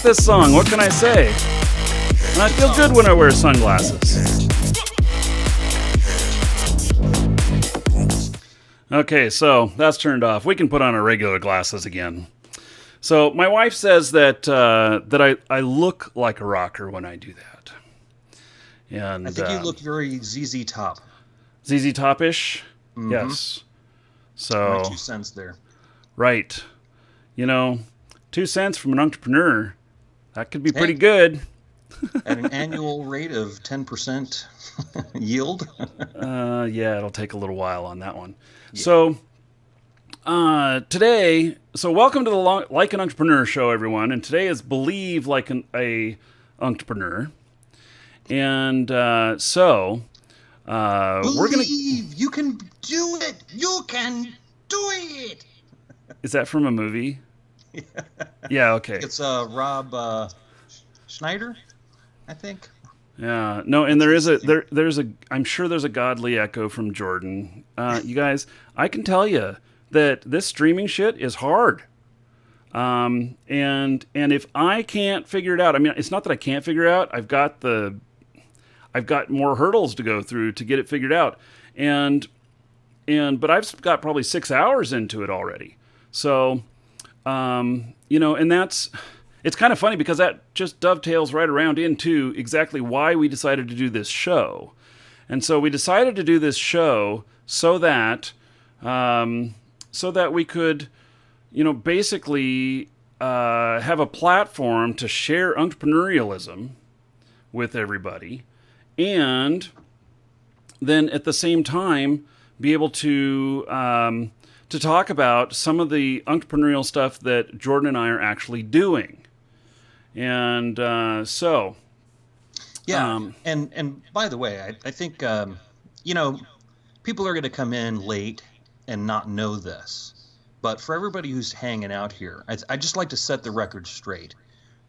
this song. What can I say? And I feel good when I wear sunglasses. Okay, so that's turned off. We can put on our regular glasses again. So my wife says that I look like a rocker when I do that. And I think you look very ZZ Top. ZZ Top-ish? Mm-hmm. Yes. So my 2 cents there. Right. 2 cents from an entrepreneur, that could be pretty good. At an annual rate of 10% yield? Yeah, it'll take a little while on that one. Yeah. So today, welcome to the Like an Entrepreneur show, everyone. And today is Believe Like a Entrepreneur. And Believe we're going to... You can do it! You can do it! Is that from a movie? Yeah, okay. It's Rob Schneider, I think. Yeah, no, and there's a I'm sure there's a godly echo from Jordan. You guys, I can tell you that this streaming shit is hard. And if I can't figure it out, I mean, it's not that I can't figure it out. I've got more hurdles to go through to get it figured out. But I've got probably 6 hours into it already. So, and it's kind of funny because that just dovetails right around into exactly why we decided to do this show. And so we decided to do this show so that we could, basically have a platform to share entrepreneurialism with everybody, and then at the same time be able to talk about some of the entrepreneurial stuff that Jordan and I are actually doing. And and by the way, I think people are going to come in late and not know this, but for everybody who's hanging out here, I just like to set the record straight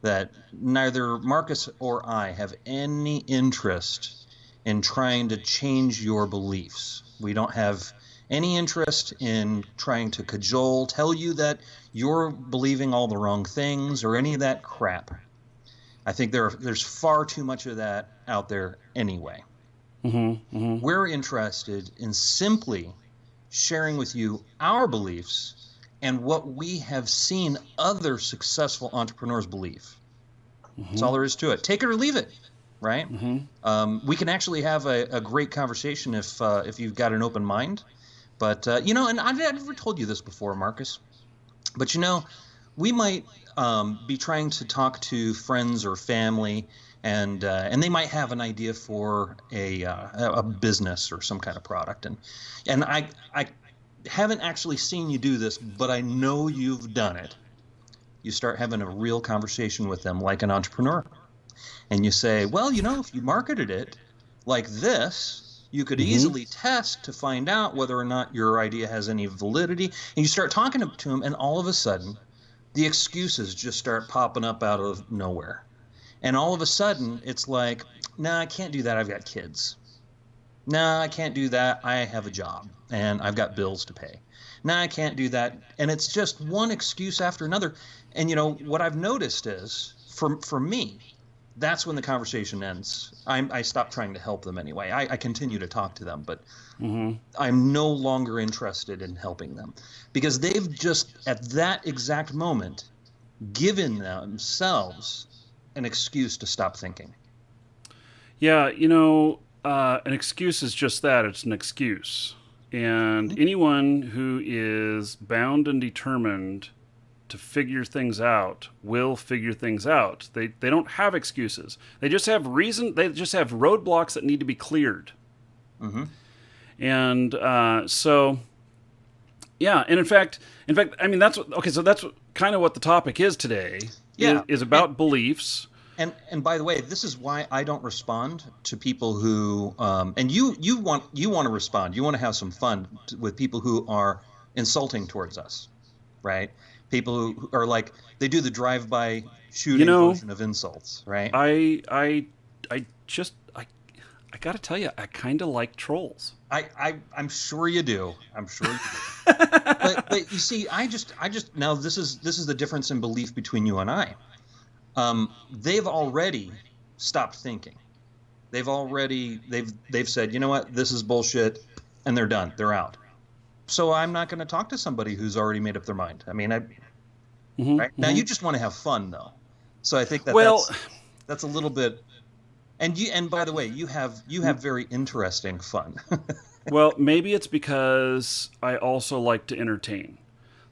that neither Marcus or I have any interest in trying to change your beliefs. We don't have any interest in trying to tell you that you're believing all the wrong things or any of that crap. I think there's far too much of that out there anyway. Mm-hmm, mm-hmm. We're interested in simply sharing with you our beliefs and what we have seen other successful entrepreneurs believe. Mm-hmm. That's all there is to it. Take it or leave it, right? Mm-hmm. We can actually have a great conversation if you've got an open mind. But, and I've never told you this before, Marcus, but, we might be trying to talk to friends or family, and they might have an idea for a business or some kind of product. And I haven't actually seen you do this, but I know you've done it. You start having a real conversation with them like an entrepreneur. And you say, well, if you marketed it like this, you could easily test to find out whether or not your idea has any validity. And you start talking to them, and all of a sudden, the excuses just start popping up out of nowhere. And all of a sudden, it's like, nah, I can't do that. I've got kids. Nah, I can't do that. I have a job, and I've got bills to pay. Nah, I can't do that. And it's just one excuse after another. And, what I've noticed is, for me, that's when the conversation ends. I stop trying to help them anyway. I continue to talk to them, but I'm no longer interested in helping them because they've just, at that exact moment, given themselves an excuse to stop thinking. Yeah, an excuse is just that. It's an excuse. And anyone who is bound and determined to figure things out will figure things out. They don't have excuses. They just have reason. They just have roadblocks that need to be cleared. Mm-hmm. And yeah. And in fact, I mean, that's kind of what the topic is today. Yeah, is about beliefs. And by the way, this is why I don't respond to people who and you want to respond. You want to have some fun with people who are insulting towards us, right? People who are like, they do the drive-by shooting version of insults, right? I got to tell you, I kind of like trolls. I'm sure you do. but you see, I just now this is the difference in belief between you and I. they've already stopped thinking. They've said, you know what, this is bullshit, and they're done. They're out. So I'm not going to talk to somebody who's already made up their mind. I mean, right now you just want to have fun, though. So I think that's a little bit. And by the way, you have very interesting fun. Well, maybe it's because I also like to entertain.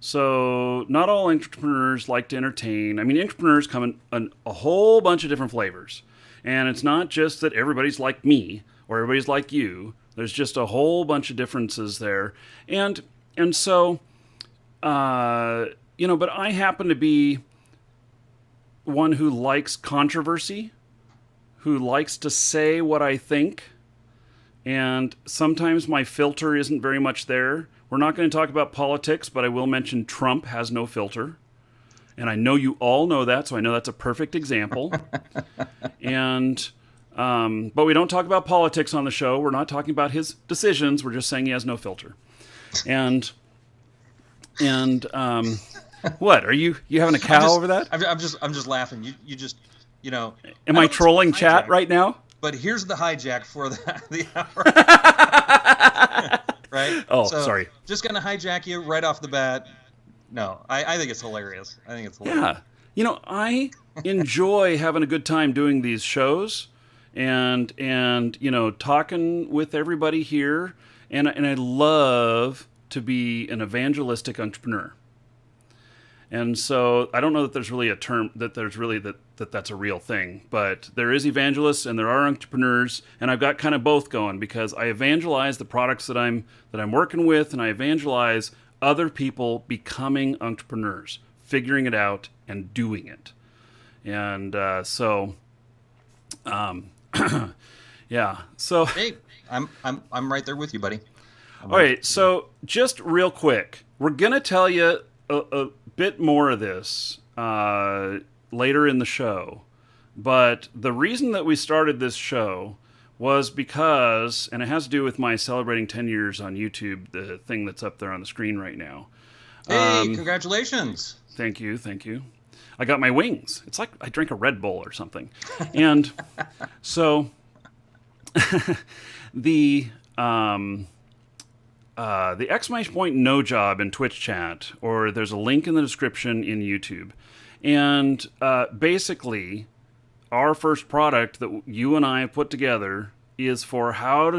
So not all entrepreneurs like to entertain. I mean, entrepreneurs come in a whole bunch of different flavors. And it's not just that everybody's like me or everybody's like you. There's just a whole bunch of differences there. And so, but I happen to be one who likes controversy, who likes to say what I think. And sometimes my filter isn't very much there. We're not going to talk about politics, but I will mention Trump has no filter. And I know you all know that, so I know that's a perfect example. And but we don't talk about politics on the show. We're not talking about his decisions. We're just saying he has no filter. And what are you having a cow over that? I'm just laughing. You just Am I trolling chat right now? But here's the hijack for the hour. Right? Oh, sorry. Just going to hijack you right off the bat. No, I think it's hilarious. Yeah. I enjoy having a good time doing these shows and talking with everybody here. And I love to be an evangelistic entrepreneur. And so I don't know that there's really a term that's a real thing, but there is evangelists and there are entrepreneurs, and I've got kind of both going because I evangelize the products that I'm working with, and I evangelize other people becoming entrepreneurs, figuring it out and doing it. And yeah. So hey, I'm right there with you, buddy. All right, so just real quick, we're gonna tell you a bit more of this later in the show, but the reason that we started this show was because, and it has to do with my celebrating 10 years on YouTube, the thing that's up there on the screen right now. Hey, congratulations. Thank you. I got my wings. It's like I drank a Red Bull or something. And so the exclamation point no job in Twitch chat, or there's a link in the description in YouTube. And basically, our first product that you and I have put together is for how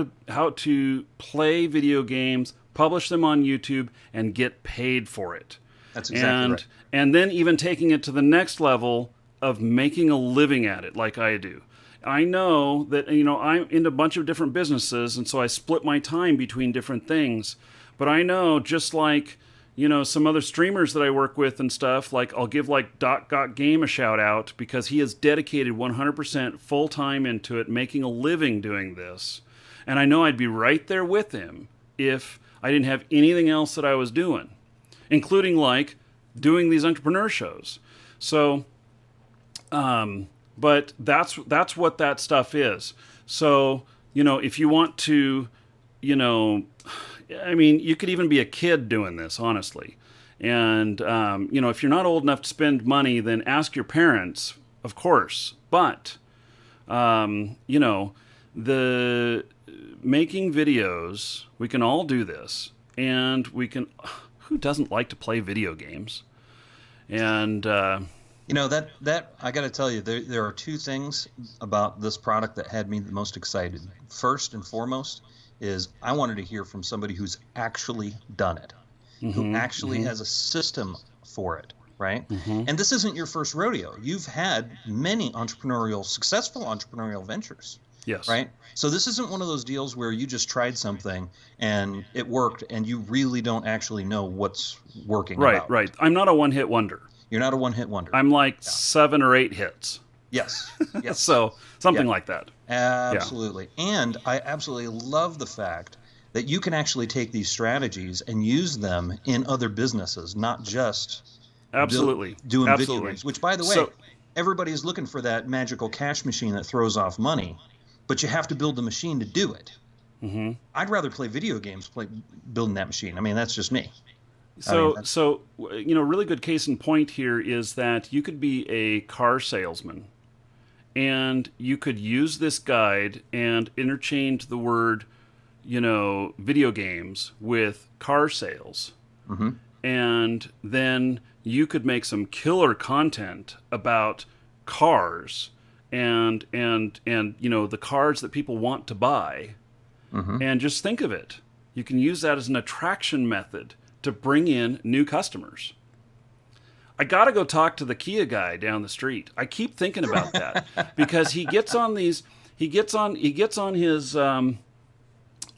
to play video games, publish them on YouTube, and get paid for it. That's exactly right. And then even taking it to the next level of making a living at it like I do. I know that, I'm in a bunch of different businesses, and so I split my time between different things. But I know, just like, some other streamers that I work with and stuff, like I'll give like Got Game a shout out because he is dedicated 100% full time into it, making a living doing this. And I know I'd be right there with him if I didn't have anything else that I was doing, including like doing these entrepreneur shows. So, but that's what that stuff is. So, if you want to, you could even be a kid doing this, honestly. And, if you're not old enough to spend money, then ask your parents, of course. But, the making videos, we can all do this. And who doesn't like to play video games? And, that I got to tell you, there are two things about this product that had me the most excited. First and foremost is I wanted to hear from somebody who's actually done it, who actually has a system for it, right? And this isn't your first rodeo. You've had many successful entrepreneurial ventures. Yes. Right? So this isn't one of those deals where you just tried something and it worked and you really don't actually know what's working. Right. I'm not a one-hit wonder. You're not a one-hit wonder. I'm like 7 or 8 hits. Yes. So something like that. Absolutely. Yeah. And I absolutely love the fact that you can actually take these strategies and use them in other businesses, not just doing video games. Which, by the way, everybody is looking for that magical cash machine that throws off money, but you have to build the machine to do it. I'd rather play video games building that machine. I mean, that's just me. I mean, Really good case in point here is that you could be a car salesman, and you could use this guide and interchange the word, video games with car sales. mm-hmm. And then you could make some killer content about cars and the cars that people want to buy. Mm-hmm. And just think of it. You can use that as an attraction method to bring in new customers. I got to go talk to the Kia guy down the street. I keep thinking about that because he gets on his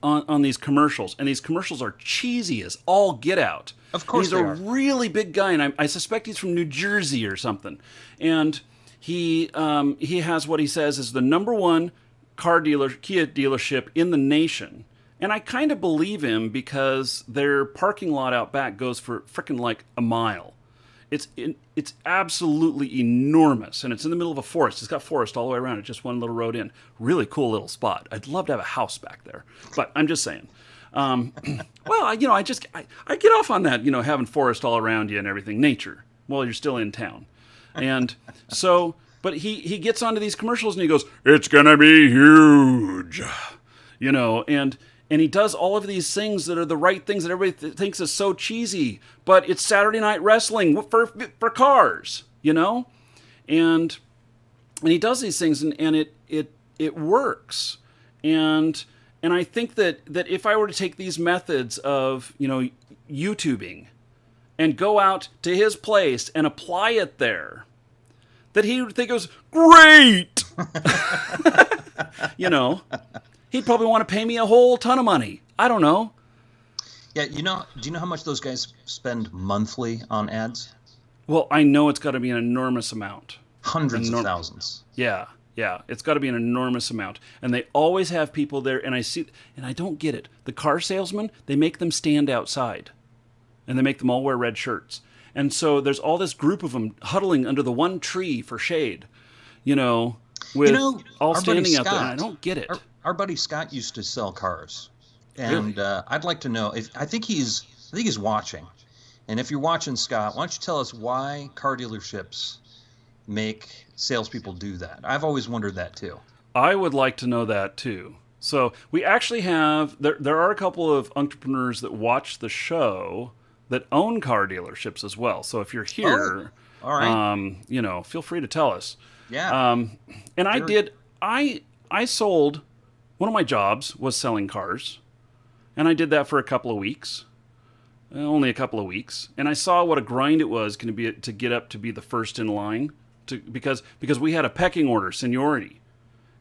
on these commercials, and these commercials are cheesy as all get out. Of course and he's a really big guy, and I suspect he's from New Jersey or something. And he has what he says is the number one Kia dealership in the nation. And I kind of believe him because their parking lot out back goes for frickin' like a mile. It's absolutely enormous, and it's in the middle of a forest. It's got forest all the way around it, just one little road in. Really cool little spot. I'd love to have a house back there, but I'm just saying. I get off on that, having forest all around you and everything, nature, while you're still in town. And so, but he gets onto these commercials and he goes, "It's gonna be huge," and he does all of these things that are the right things that everybody thinks is so cheesy, but it's Saturday Night Wrestling for cars, and he does these things and it works. And I think that if I were to take these methods of, YouTubing and go out to his place and apply it there, that he would think it was great. He'd probably want to pay me a whole ton of money. I don't know. Yeah, do you know how much those guys spend monthly on ads? Well, I know it's got to be an enormous amount. Hundreds of thousands. Yeah. It's got to be an enormous amount. And they always have people there, and I don't get it. The car salesmen, they make them stand outside. And they make them all wear red shirts. And so there's all this group of them huddling under the one tree for shade, all standing out there. And I don't get it. Our buddy Scott used to sell cars, and really? I'd like to know if I think he's watching, and if you're watching, Scott, why don't you tell us why car dealerships make salespeople do that? I've always wondered that too. I would like to know that too. So we actually have there are a couple of entrepreneurs that watch the show that own car dealerships as well. So if you're here, all right, feel free to tell us. Yeah. And sure. I sold. One of my jobs was selling cars, and I did that for a couple of weeks, only a couple of weeks, and I saw what a grind it was going to be to get up to be the first in line, because we had a pecking order, seniority,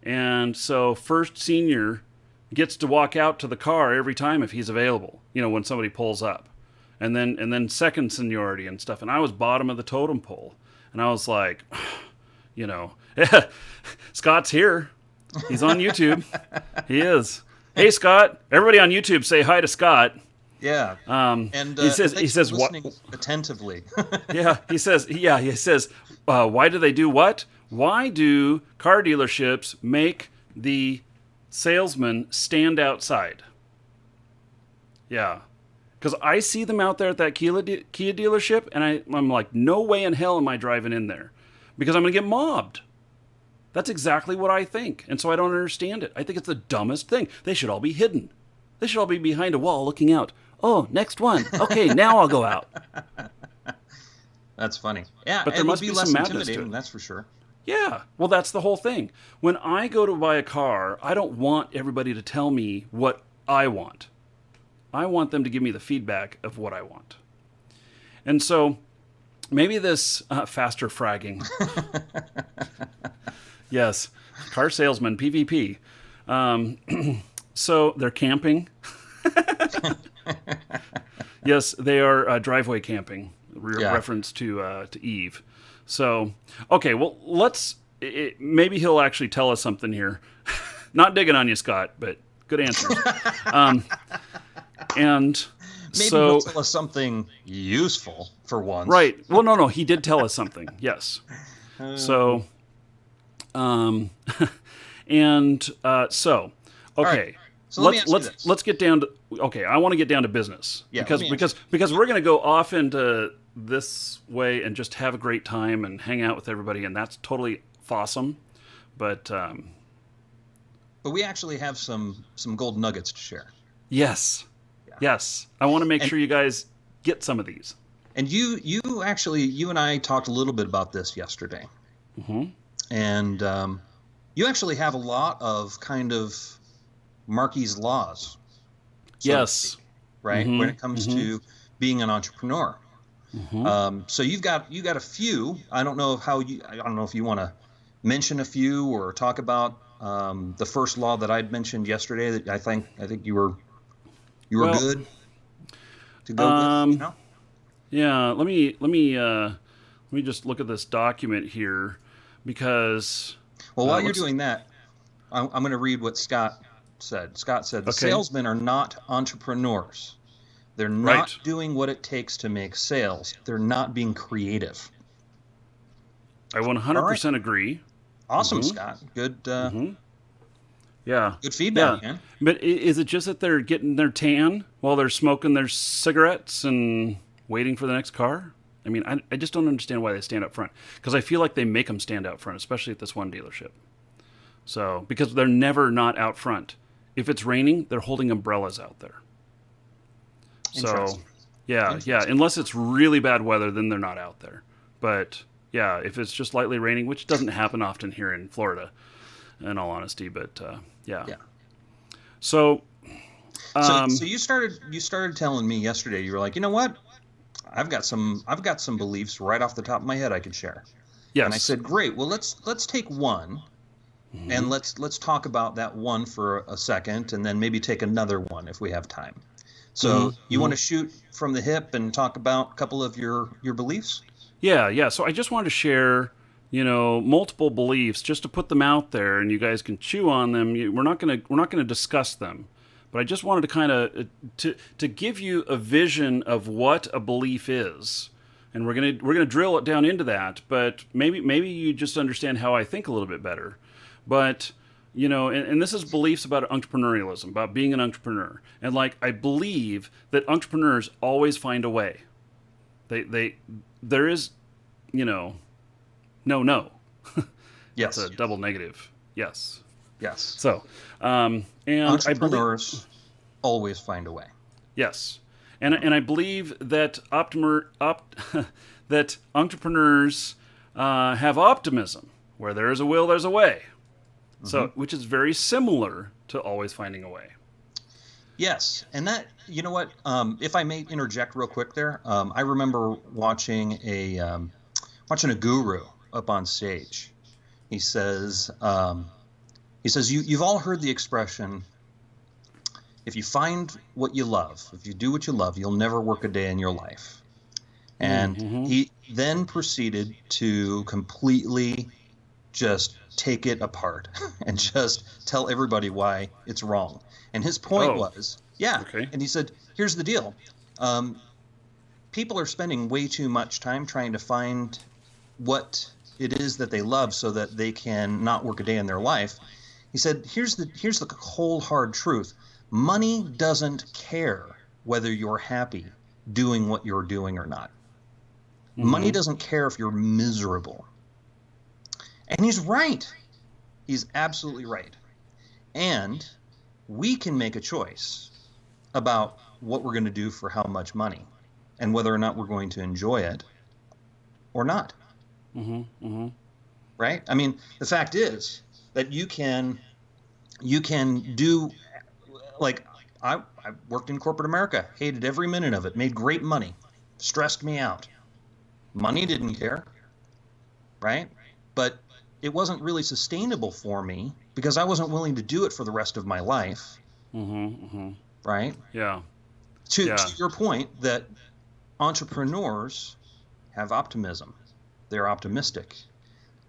and so first senior gets to walk out to the car every time if he's available, when somebody pulls up, and then second seniority and stuff, and I was bottom of the totem pole, and I was like, Scott's here. He's on YouTube. He is. Hey, Scott. Everybody on YouTube say hi to Scott. Yeah. And he says what? Attentively. Yeah. He says, why do they do what? Why do car dealerships make the salesman stand outside? Yeah. Because I see them out there at that Kia dealership, and I'm like, no way in hell am I driving in there, because I'm going to get mobbed. That's exactly what I think. And so I don't understand it. I think it's the dumbest thing. They should all be hidden. They should all be behind a wall looking out. Oh, next one. Okay, now I'll go out. That's funny. Yeah, but there must be less some madness to it. That's for sure. Yeah, well, that's the whole thing. When I go to buy a car, I don't want everybody to tell me what I want. I want them to give me the feedback of what I want. And so maybe this faster fragging. Yes, car salesman, PvP. So they're camping. Yes, they are driveway camping. Reference to Eve. So, okay, well, maybe he'll actually tell us something here. Not digging on you, Scott, but good answers. And maybe he'll tell us something useful for once. Right. Well, no, he did tell us something. Yes. So. Okay. Right. So let me ask you this. let's get down to, okay, I want to get down to business. Yeah, Because we're going to go off into this way and just have a great time and hang out with everybody, and that's totally awesome. But we actually have some gold nuggets to share. yes. Yeah. Yes. I want to make sure you guys get some of these. And you and I talked a little bit about this yesterday. Mm-hmm. And you actually have a lot of kind of Marquis laws. So to speak, right? Mm-hmm. When it comes to being an entrepreneur. So you've got a few. I don't know if you want to mention a few or talk about the first law that I'd mentioned yesterday that I think you were good to go with. Yeah, let me just look at this document here, because while you're doing that, I'm going to read what Scott said. Scott said the salesmen are not entrepreneurs. They're not doing what it takes to make sales. They're not being creative. I 100% agree. Awesome, Scott. Good. Yeah. Good feedback, man. But is it just that they're getting their tan while they're smoking their cigarettes and waiting for the next car? I mean, I just don't understand why they stand up front, because I feel like they make them stand out front, especially at this one dealership. So, because they're never not out front. If it's raining, they're holding umbrellas out there. So, yeah, unless it's really bad weather, then they're not out there. But yeah, if it's just lightly raining, which doesn't happen often here in Florida, in all honesty, but yeah. So you started telling me yesterday. You were like, you know what? I've got some beliefs right off the top of my head I could share. Yes. And I said, great. Well, let's take one, and let's talk about that one for a second, and then maybe take another one if we have time. So you want to shoot from the hip and talk about a couple of your beliefs? Yeah. So I just wanted to share, multiple beliefs, just to put them out there, and you guys can chew on them. We're not gonna discuss them, but I just wanted to kind of to give you a vision of what a belief is, and we're gonna drill it down into that. But maybe you just understand how I think a little bit better. But and this is beliefs about entrepreneurialism, about being an entrepreneur, and I believe that entrepreneurs always find a way. There is, no. Yes. It's a double negative. Yes. So, and entrepreneurs always find a way. Yes, and I believe that that entrepreneurs have optimism. Where there is a will, there's a way. So, which is very similar to always finding a way. Yes, and that, you know what? If I may interject real quick there, I remember watching a guru up on stage. He says, you've all heard the expression, if you find what you love, if you do what you love, you'll never work a day in your life. And he then proceeded to completely just take it apart and just tell everybody why it's wrong. And his point was, and he said, here's the deal. People are spending way too much time trying to find what it is that they love so that they can not work a day in their life. He said, here's the cold hard truth. Money doesn't care whether you're happy doing what you're doing or not. Money doesn't care if you're miserable. And he's right. He's absolutely right. And we can make a choice about what we're going to do for how much money and whether or not we're going to enjoy it or not. Right? I mean, the fact is that you can do, I worked in corporate America, hated every minute of it, made great money, stressed me out. Money didn't care, right? But it wasn't really sustainable for me because I wasn't willing to do it for the rest of my life. Right? Yeah. To your point that entrepreneurs have optimism. They're optimistic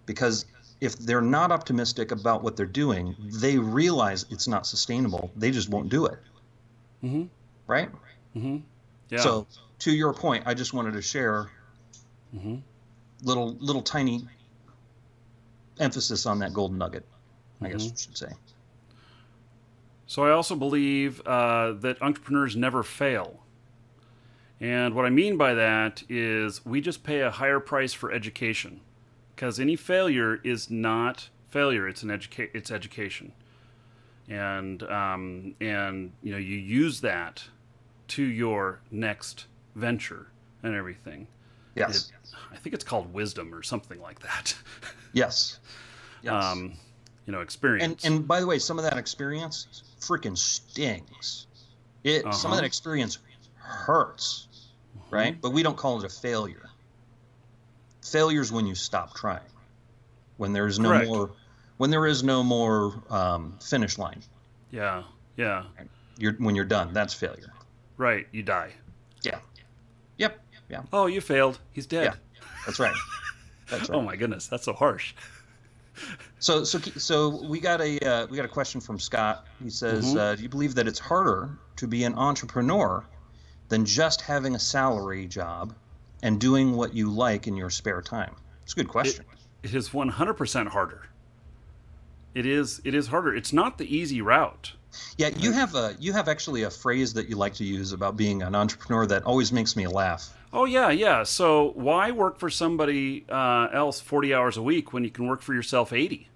because if they're not optimistic about what they're doing, they realize it's not sustainable. They just won't do it. Right? Yeah. So to your point, I just wanted to share little tiny emphasis on that golden nugget, I guess you should say. So I also believe that entrepreneurs never fail. And what I mean by that is we just pay a higher price for education, because any failure is not failure; it's education, and you use that to your next venture and everything. Yes. I think it's called wisdom or something like that. Yes. Yes. Experience. And by the way, some of that experience freaking stings. Some of that experience hurts, right? But we don't call it a failure. Failure is when you stop trying, when there is no Correct. more, finish line. Yeah. Yeah. When you're done, that's failure. Right. You die. Yeah. Yep. Yeah. Oh, you failed. He's dead. Yeah. That's right. That's right. Oh my goodness, that's so harsh. So we got a question from Scott. He says, do you believe that it's harder to be an entrepreneur than just having a salary job and doing what you like in your spare time? It's a good question. It is 100% harder. It is harder. It's not the easy route. Yeah, you have actually a phrase that you like to use about being an entrepreneur that always makes me laugh. Oh yeah. So why work for somebody else 40 hours a week when you can work for yourself 80?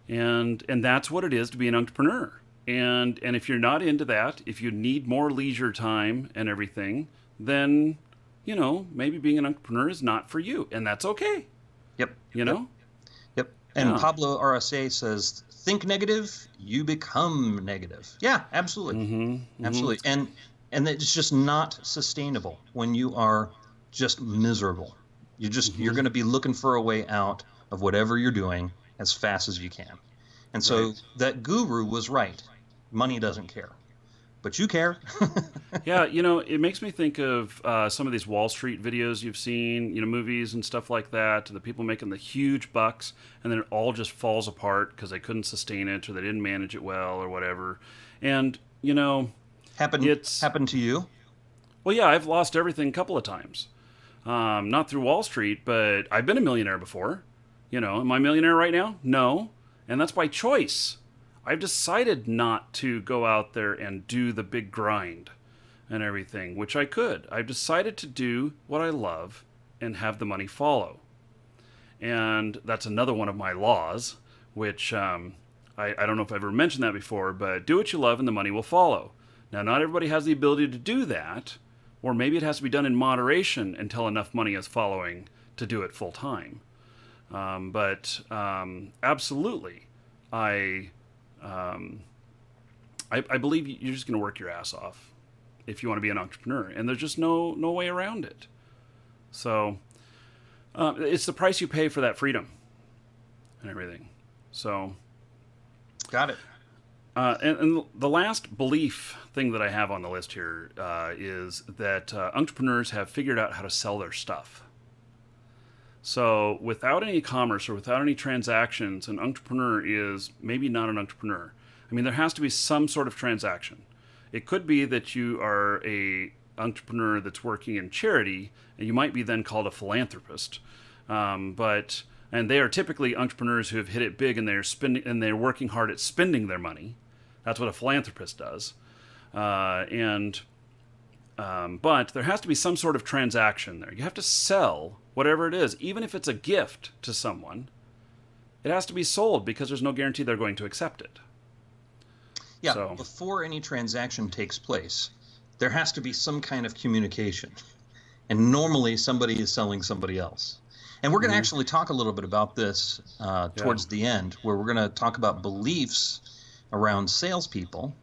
And that's what it is to be an entrepreneur. And if you're not into that, if you need more leisure time and everything, then maybe being an entrepreneur is not for you, and that's okay. Yep. Yep. And Pablo RSA says, think negative, you become negative. Yeah, absolutely. Absolutely. And it's just not sustainable when you are just miserable. You're going to be looking for a way out of whatever you're doing as fast as you can. And so that guru was right. Money doesn't care, but you care. Yeah, it makes me think of some of these Wall Street videos you've seen, movies and stuff like that, the people making the huge bucks, and then it all just falls apart because they couldn't sustain it or they didn't manage it well or whatever. And, happened to you? Well, yeah, I've lost everything a couple of times. Not through Wall Street, but I've been a millionaire before. Am I a millionaire right now? No. And that's by choice. I've decided not to go out there and do the big grind and everything, which I could. I've decided to do what I love and have the money follow. And that's another one of my laws, which I don't know if I've ever mentioned that before, but do what you love and the money will follow. Now, not everybody has the ability to do that, or maybe it has to be done in moderation until enough money is following to do it full time. But absolutely, I believe you're just going to work your ass off if you want to be an entrepreneur, and there's just no way around it. So it's the price you pay for that freedom and everything. So got it. And the last belief thing that I have on the list here is that entrepreneurs have figured out how to sell their stuff. So without any commerce or without any transactions, an entrepreneur is maybe not an entrepreneur. I mean, there has to be some sort of transaction. It could be that you are a entrepreneur that's working in charity, and you might be then called a philanthropist. And they are typically entrepreneurs who have hit it big, and they're working hard at spending their money. That's what a philanthropist does. But there has to be some sort of transaction there. You have to sell whatever it is, even if it's a gift to someone. It has to be sold because there's no guarantee they're going to accept it. Yeah, So, before any transaction takes place, there has to be some kind of communication. And normally somebody is selling somebody else. And we're going to actually talk a little bit about this towards the end, where we're going to talk about beliefs around salespeople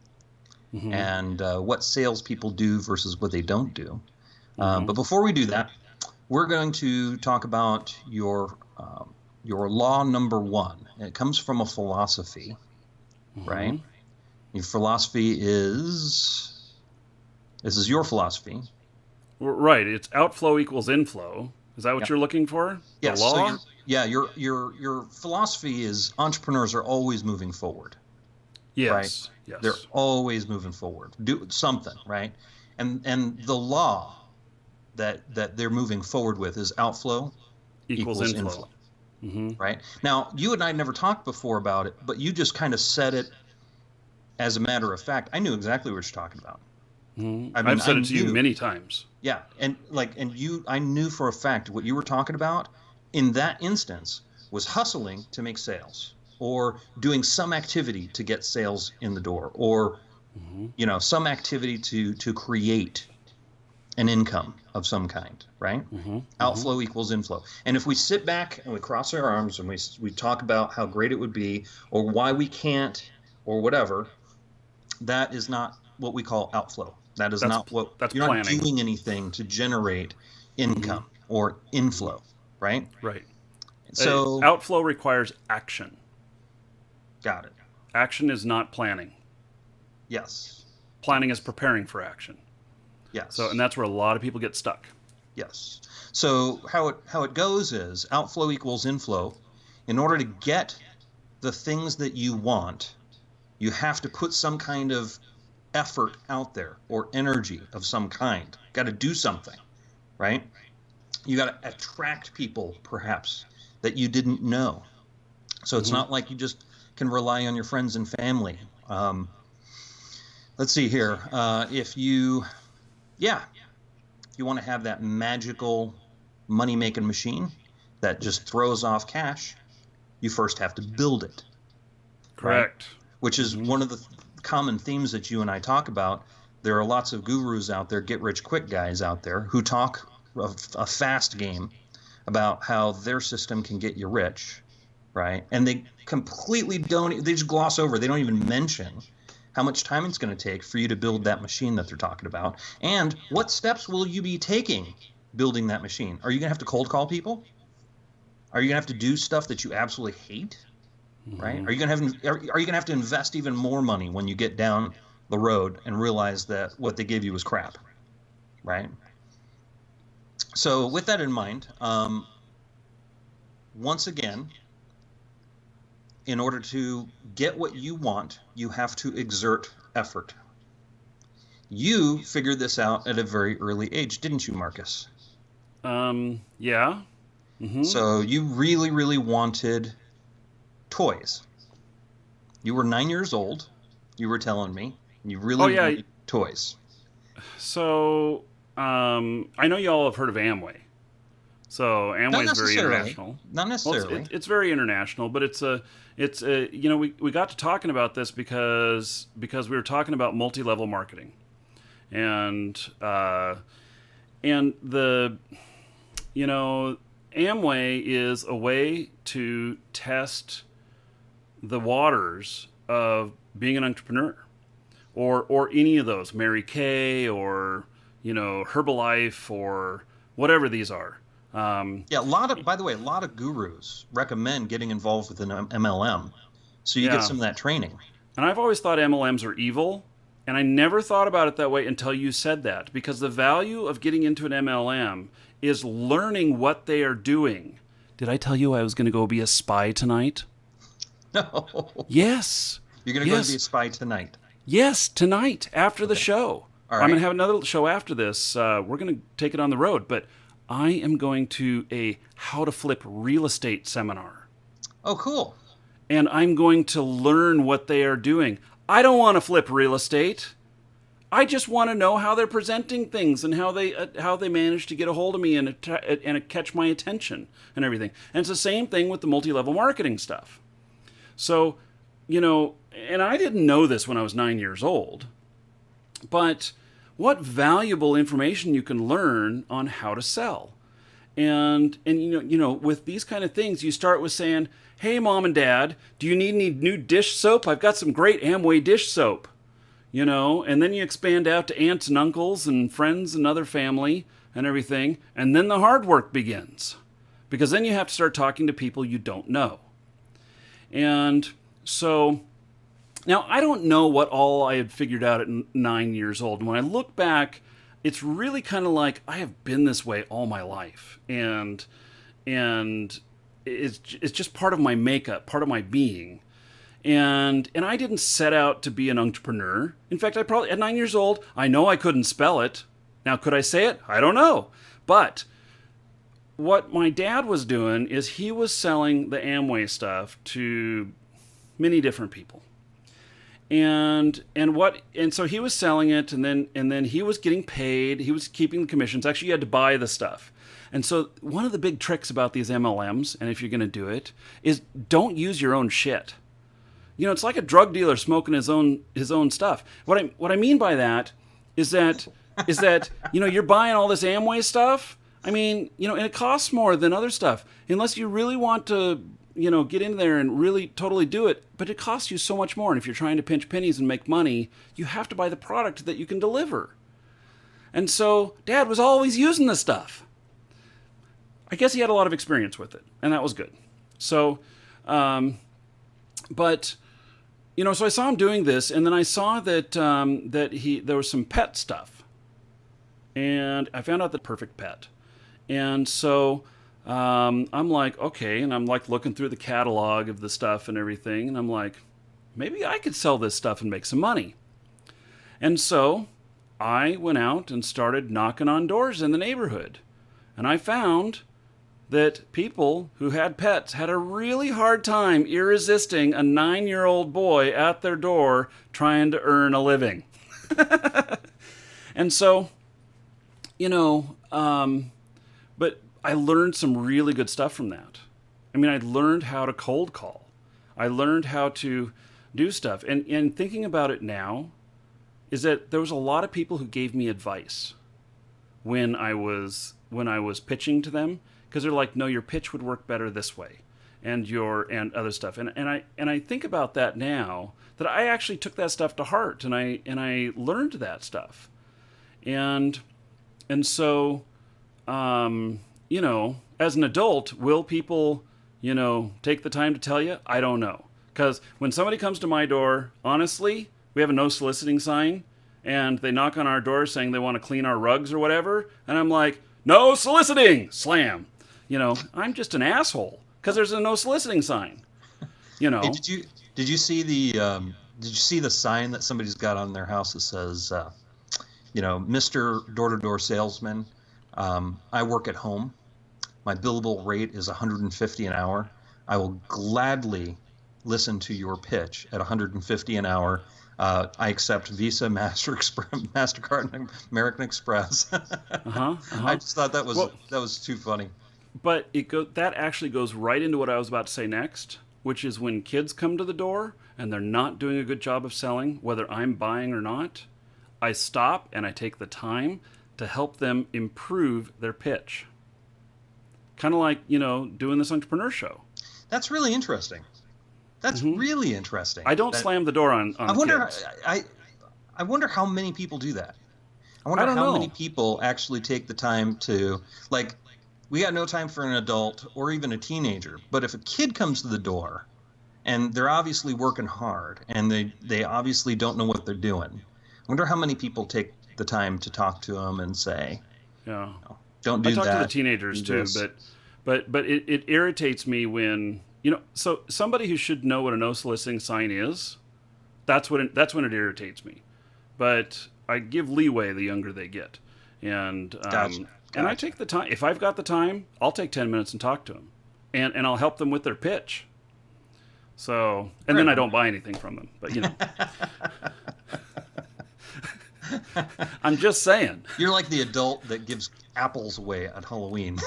and what salespeople do versus what they don't do. But before we do that, we're going to talk about your law number one. It comes from a philosophy, right? Your philosophy is, this is your philosophy. right, it's outflow equals inflow. Is that what you're looking for? Yes. The law? Your philosophy is entrepreneurs are always moving forward. Yes. Right? Yes. They're always moving forward. Do something, right? And the law that they're moving forward with is outflow equals inflow. Right? Now, you and I never talked before about it, but you just kind of said it as a matter of fact, I knew exactly what you're talking about. Mm-hmm. I mean, I've said I it to you knew. many times. Yeah, I knew for a fact what you were talking about in that instance was hustling to make sales or doing some activity to get sales in the door or Mm-hmm. some activity to create an income of some kind, right? Mm-hmm. Mm-hmm. Outflow equals inflow. And if we sit back and we cross our arms and we talk about how great it would be or why we can't or whatever, that is not what we call outflow. That is That's not what that's you're not planning. doing anything to generate Mm-hmm. income or Mm-hmm. inflow, right? Right. So, Outflow requires action. got it. Action is not planning. Yes. Planning is preparing for action. So, and Yes. that's where a lot of people get stuck. Yes. So how it goes is outflow equals inflow. In order to get the things that you want, you have to put some kind of effort out there or energy of some kind. Got to do something, right? You got to attract people perhaps that you didn't know. So it's Mm-hmm. not like you just can rely on your friends and family. Let's see here. If you, yeah, if you want to have that magical money making machine that just throws off cash, you first have to build it, right? Correct. Which is Mm-hmm. one of the common themes that you and I talk about. There are lots of gurus out there, get rich quick guys out there who talk a fast game about how their system can get you rich, right? And they completely don't, they just gloss over, they don't even mention how much time it's going to take for you to build that machine that they're talking about. And what steps will you be taking building that machine? Are you going to have to cold call people? Are you going to have to do stuff that you absolutely hate? Right? Mm-hmm. Are you going to have to invest even more money when you get down the road and realize that what they gave you was crap, right? So with that in mind, once again, in order to get what you want, you have to exert effort. You figured this out at a very early age, didn't you, Marcus? Yeah. Mm-hmm. So you really, really wanted toys. You were 9 years old, you were telling me, and you Oh really yeah. wanted toys. So, I know you all have heard of Amway. So Amway Not is very necessarily. international. Not Well, necessarily. it's very international, but we got to talking about this because we were talking about multi-level marketing, and and the you know Amway is a way to test the waters of being an entrepreneur, or any of those, Mary Kay, or Herbalife, or whatever these are. Um, Yeah, by the way, a lot of gurus recommend getting involved with an MLM so you get yeah, some of that training. and I've always thought MLMs are evil, and I never thought about it that way until you said that. Because the value of getting into an MLM is learning what they are doing. Did I tell you I was going to go be a spy tonight? No. Yes. You're going to go and be a Yes. spy tonight. Yes, tonight after the Okay. show. All I'm going to right. have another show after this. We're going to take it on the road, but I am going to a how to flip real estate seminar. Oh, cool. And I'm going to learn what they are doing. I don't want to flip real estate. I just want to know how they're presenting things and how they manage to get a hold of me and catch my attention and everything. And it's the same thing with the multi-level marketing stuff. So, and I didn't know this when I was 9 years old, but what valuable information you can learn on how to sell. And with these kind of things, you start with saying, "Hey, mom and dad, do you need any new dish soap? I've got some great Amway dish soap." And then you expand out to aunts and uncles and friends and other family and everything, and then the hard work begins, because then you have to start talking to people you don't know. And so now I don't know what all I had figured out at 9 years old. And when I look back, it's really kind of like I have been this way all my life, and it's just part of my makeup, part of my being. And I didn't set out to be an entrepreneur. In fact, I probably at 9 years old, I know I couldn't spell it. Now, could I say it? I don't know. But what my dad was doing is he was selling the Amway stuff to many different people. And so he was selling it, and then he was getting paid. He was keeping the commissions. Actually, you had to buy the stuff. And so one of the big tricks about these MLMs, and if you're going to do it, is don't use your own shit. It's like a drug dealer smoking his own stuff. What I mean by that is that you're buying all this Amway stuff. And it costs more than other stuff, unless you really want to get in there and really totally do it. But it costs you so much more. And if you're trying to pinch pennies and make money, you have to buy the product that you can deliver. And so Dad was always using this stuff. I guess he had a lot of experience with it, and that was good. So, so I saw him doing this, and then I saw that there was some pet stuff, and I found out the perfect pet. And so I'm like, okay, and I'm like looking through the catalog of the stuff and everything, and I'm like, maybe I could sell this stuff and make some money. And so I went out and started knocking on doors in the neighborhood, and I found that people who had pets had a really hard time irresisting a 9-year-old boy at their door trying to earn a living. And so, but I learned some really good stuff from that. I learned how to cold call. I learned how to do stuff. And thinking about it now is that there was a lot of people who gave me advice when I was pitching to them, because they're like, no, your pitch would work better this way, and other stuff. And I think about that now, that I actually took that stuff to heart, and I learned that stuff. And so as an adult, will people, take the time to tell you? I don't know. Because when somebody comes to my door, honestly, we have a no soliciting sign, and they knock on our door saying they want to clean our rugs or whatever, and I'm like, no soliciting, slam. I'm just an asshole because there's a no soliciting sign. Hey, did you see the sign that somebody's got on their house that says, Mr. Door-to-door Salesman, I work at home. My billable rate is $150 an hour. I will gladly listen to your pitch at $150 an hour. I accept Visa, MasterCard, and American Express. I just thought that was too funny. But that actually goes right into what I was about to say next, which is when kids come to the door and they're not doing a good job of selling, whether I'm buying or not, I stop and I take the time to help them improve their pitch. Kind of like, doing this entrepreneur show. That's really interesting. That's really interesting. I don't slam the door on I wonder, kids. I wonder how many people do that. I wonder how many people actually take the time to, like, we got no time for an adult or even a teenager. But if a kid comes to the door and they're obviously working hard and they obviously don't know what they're doing, I wonder how many people take the time to talk to them and say, yeah, don't do that. I talk to the teenagers too, but it irritates me when, so somebody who should know what a no soliciting sign is, that's when it irritates me. But I give leeway the younger they get. And Gotcha. And I take the time. If I've got the time, I'll take 10 minutes and talk to them. And I'll help them with their pitch. So, and then I don't buy anything from them. But, I'm just saying. You're like the adult that gives apples away at Halloween.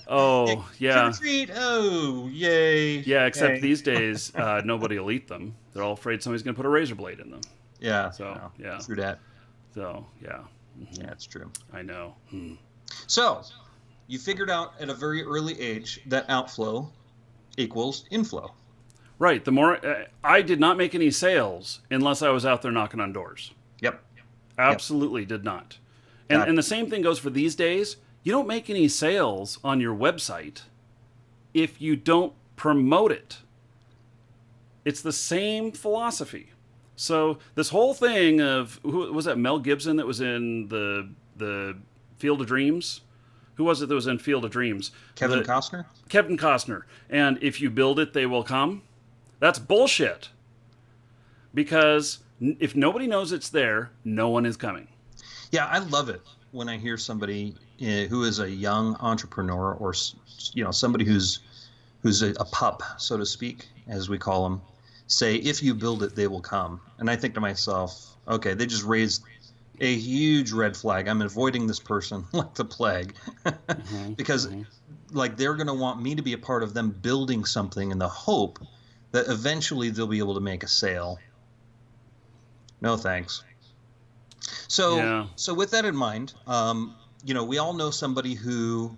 Oh, yeah. Trick or treat. Oh, yay. Yeah, except yay. These days, nobody will eat them. They're all afraid somebody's going to put a razor blade in them. Yeah. So, yeah. True that. So, yeah. Yeah, it's true. I know. So, you figured out at a very early age that outflow equals inflow. Right. The more I did not make any sales unless I was out there knocking on doors. Yep. Absolutely did not. And the same thing goes for these days. You don't make any sales on your website if you don't promote it. It's the same philosophy. So this whole thing of, who was that, Mel Gibson that was in the Field of Dreams? Who was it that was in Field of Dreams? Kevin Costner? Kevin Costner. And if you build it, they will come. That's bullshit. Because if nobody knows it's there, no one is coming. Yeah, I love it when I hear somebody who is a young entrepreneur, or somebody who's a pup, so to speak, as we call them, say, if you build it, they will come. And I think to myself, okay, they just raised a huge red flag. I'm avoiding this person like the plague Mm-hmm, because mm-hmm. like they're going to want me to be a part of them building something in the hope that eventually they'll be able to make a sale. No thanks. Yeah. So with that in mind, we all know somebody who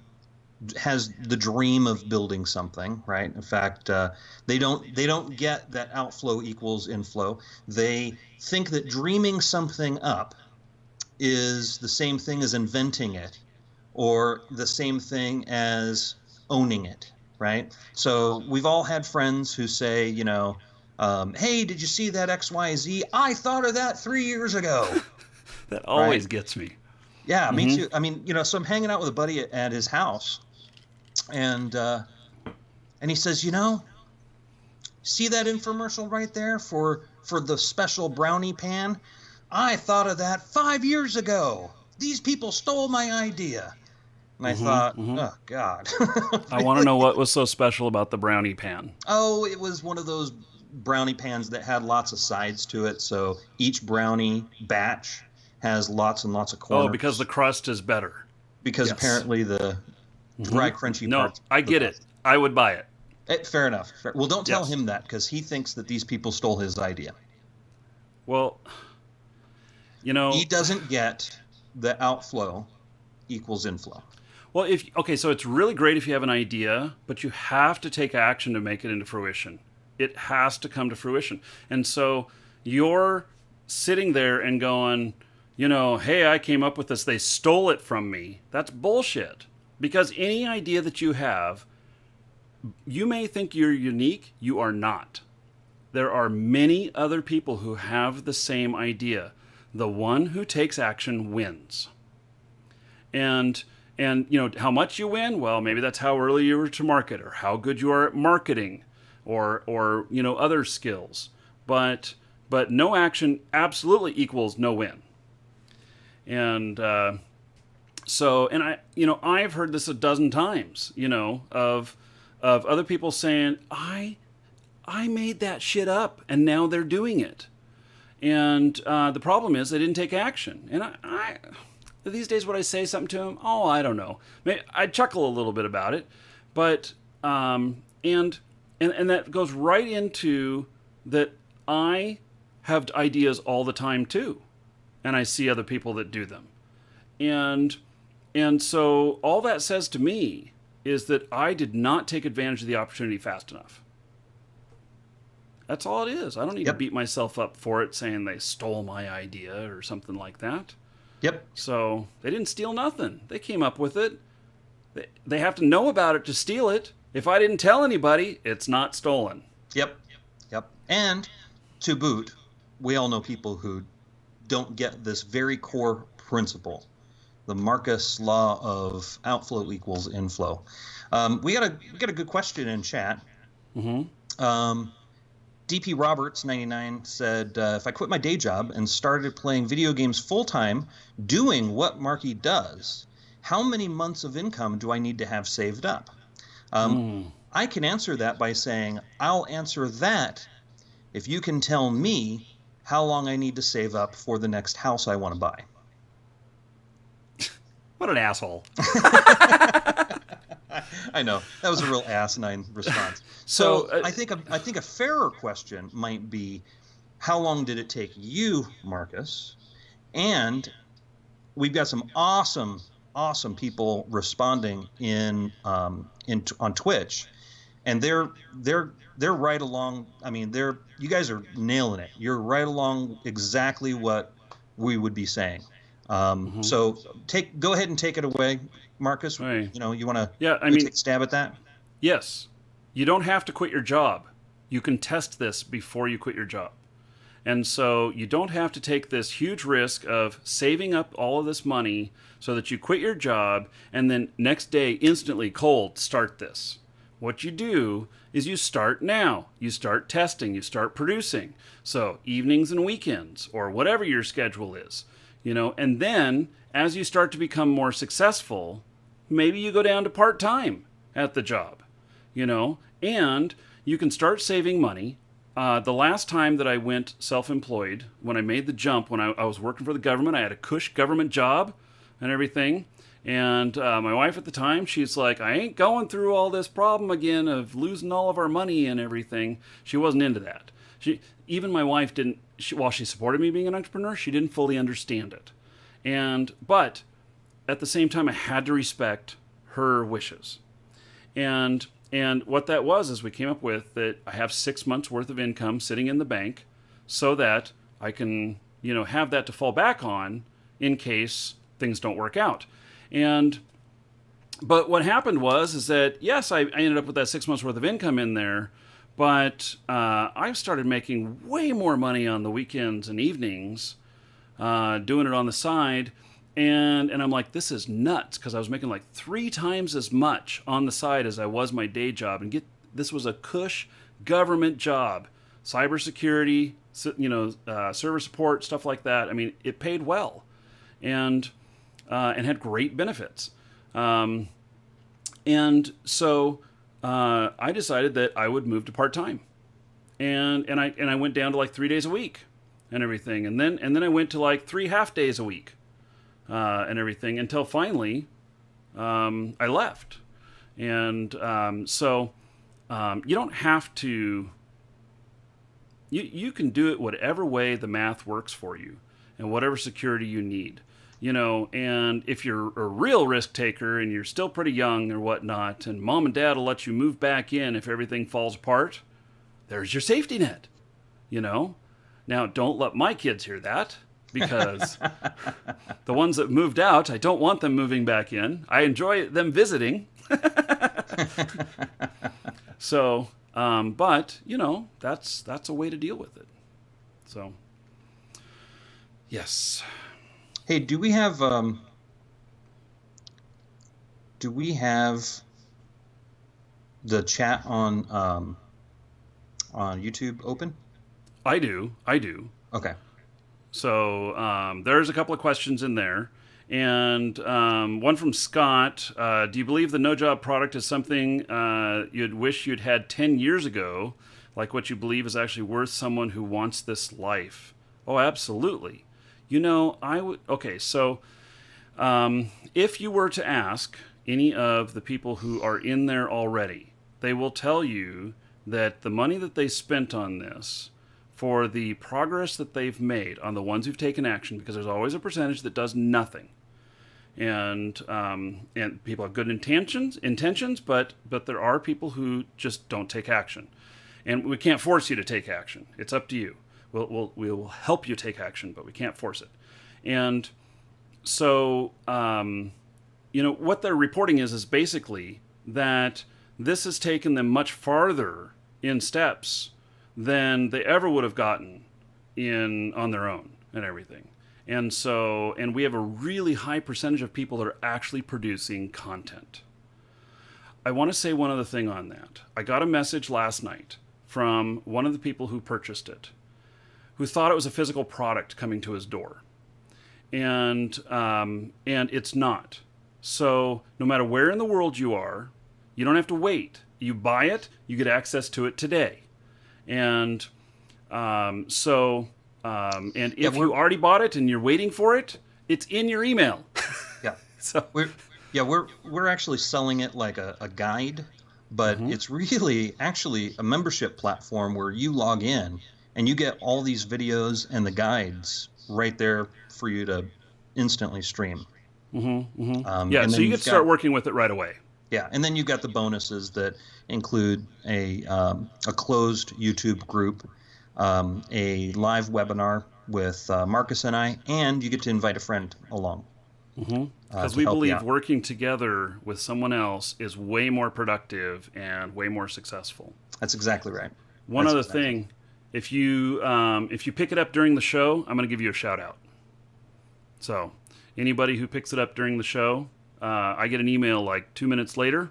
has the dream of building something, right? In fact, they don't get that outflow equals inflow. They think that dreaming something up is the same thing as inventing it, or the same thing as owning it, right? So we've all had friends who say, hey, did you see that XYZ? I thought of that 3 years ago, That right? always gets me. Yeah, me Mm-hmm. too. I mean, so I'm hanging out with a buddy at his house, and he says, see that infomercial right there for the special brownie pan? I thought of that 5 years ago. These people stole my idea. And I Mm-hmm. thought, Mm-hmm. oh God, I want to really? know what was so special about the brownie pan. Oh, it was one of those brownie pans that had lots of sides to it. So each brownie batch has lots and lots of Oh, because the corners crust is better. because Yes. apparently the Mm-hmm. dry, crunchy No, parts I the get it. best. I would buy it. Fair enough. Well, don't tell Yes. him that because he thinks that these people stole his idea. Well, you He know, doesn't get the outflow equals inflow. well, if okay, so it's really great if you have an idea, but you have to take action to make it into fruition. It has to come to fruition. And so you're sitting there and going, hey, I came up with this. They stole it from me. That's bullshit. Because any idea that you have, you may think you're unique. You are not. There are many other people who have the same idea. The one who takes action wins. And how much you win, well, maybe that's how early you were to market, or how good you are at marketing, or other skills. But no action absolutely equals no win. And I've heard this a dozen times, of other people saying, I made that shit up and now they're doing it. And the problem is they didn't take action. And I these days, would I say something to him? Oh, I don't know. Maybe I'd chuckle a little bit about it, but and that goes right into that. I have ideas all the time too, and I see other people that do them, and so all that says to me is that I did not take advantage of the opportunity fast enough. That's all it is. I don't need to Yep. beat myself up for it, saying they stole my idea or something like that. Yep. So they didn't steal nothing. They came up with it. They have to know about it to steal it. If I didn't tell anybody, it's not stolen. Yep. Yep. And to boot, we all know people who don't get this very core principle, the Marcus law of outflow equals inflow. We got a good question in chat. Mm-hmm. DP Roberts 99 said, if I quit my day job and started playing video games full time, doing what Marky does, how many months of income do I need to have saved up? I can answer that by saying, I'll answer that if you can tell me how long I need to save up for the next house I want to buy. What an asshole. I know that was a real asinine response. So, So I think a fairer question might be, how long did it take you, Marcus? And we've got some awesome people responding on Twitch, and they're right along. I mean, you guys are nailing it. You're right along exactly what we would be saying. So go ahead and take it away, Marcus. Hey. You want to take a stab at that? Yes. You don't have to quit your job. You can test this before you quit your job. And so you don't have to take this huge risk of saving up all of this money so that you quit your job and then next day instantly cold start this. What you do is you start now. You start testing. You start producing. So evenings and weekends or whatever your schedule is. And then as you start to become more successful, maybe you go down to part-time at the job, and you can start saving money The last time that I went self-employed, when I made the jump, when I was working for the government, I had a cush government job and everything. And my wife at the time, she's like, I ain't going through all this problem again of losing all of our money and everything. She wasn't into that. Even my wife didn't, while she supported me being an entrepreneur, she didn't fully understand it. But at the same time, I had to respect her wishes. And what that was is we came up with that I have 6 months worth of income sitting in the bank so that I can, have that to fall back on in case things don't work out. But what happened is that, yes, I ended up with that 6 months worth of income in there, but I started making way more money on the weekends and evenings, doing it on the side. And I'm like, this is nuts, because I was making like 3 times as much on the side as I was my day job. And this was a cush government job, cybersecurity, server support, stuff like that. I mean, it paid well, and had great benefits. And so I decided that I would move to part time, and I went down to like 3 days a week and everything, and then I went to like 3 half days a week. And everything until finally I left. And so you don't have to, you can do it whatever way the math works for you and whatever security you need. And if you're a real risk taker and you're still pretty young or whatnot, and mom and dad will let you move back in if everything falls apart, there's your safety net. Now, don't let my kids hear that, because the ones that moved out, I don't want them moving back in. I enjoy them visiting. So, but that's a way to deal with it. So, yes. Hey, do we have the chat on YouTube open? I do. Okay. So there's a couple of questions in there. And one from Scott. Do you believe the no-job product is something you'd wish you'd had 10 years ago, like what you believe is actually worth someone who wants this life? Oh, absolutely. I would... Okay, so if you were to ask any of the people who are in there already, they will tell you that the money that they spent on this, for the progress that they've made on the ones who've taken action, because there's always a percentage that does nothing, and people have good intentions, but there are people who just don't take action, and we can't force you to take action. It's up to you. We'll help you take action, but we can't force it. And so what they're reporting is basically that this has taken them much farther in steps than they ever would have gotten on their own and everything. And we have a really high percentage of people that are actually producing content. I want to say one other thing on that. I got a message last night from one of the people who purchased it, who thought it was a physical product coming to his door. And it's not. So no matter where in the world you are, you don't have to wait. You buy it, you get access to it today. And if you already bought it and you're waiting for it, it's in your email. Yeah. So we're actually selling it like a guide, but it's really actually a membership platform where you log in and you get all these videos and the guides right there for you to instantly stream. Yeah, so you can start working with it right away. Yeah, and then you've got the bonuses that include a closed YouTube group, a live webinar with Marcus and I, and you get to invite a friend along. Because we believe working together with someone else is way more productive and way more successful. That's exactly right. One other thing, if you pick it up during the show, I'm going to give you a shout out. So anybody who picks it up during the show, I get an email like 2 minutes later,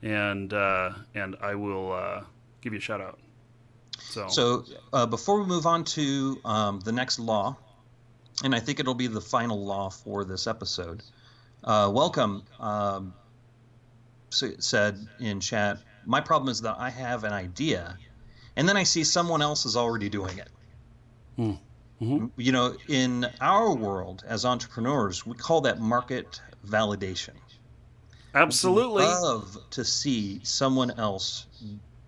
and I will give you a shout out. So before we move on to the next law, and I think it'll be the final law for this episode. Welcome said in chat, my problem is that I have an idea and then I see someone else is already doing it. Mm-hmm. You know, in our world as entrepreneurs, we call that market validation. We Absolutely. love to see someone else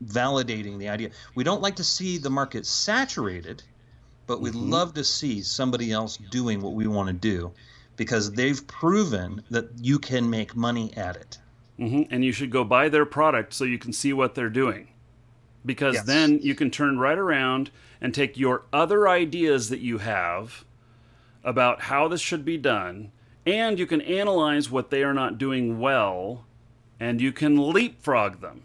validating the idea. We don't like to see the market saturated, but we'd Mm-hmm. love to see somebody else doing what we want to do because they've proven that you can make money at it. Mm-hmm. And you should go buy their product so you can see what they're doing. Because Yes. then you can turn right around and take your other ideas that you have about how this should be done, and you can analyze what they are not doing well, and you can leapfrog them.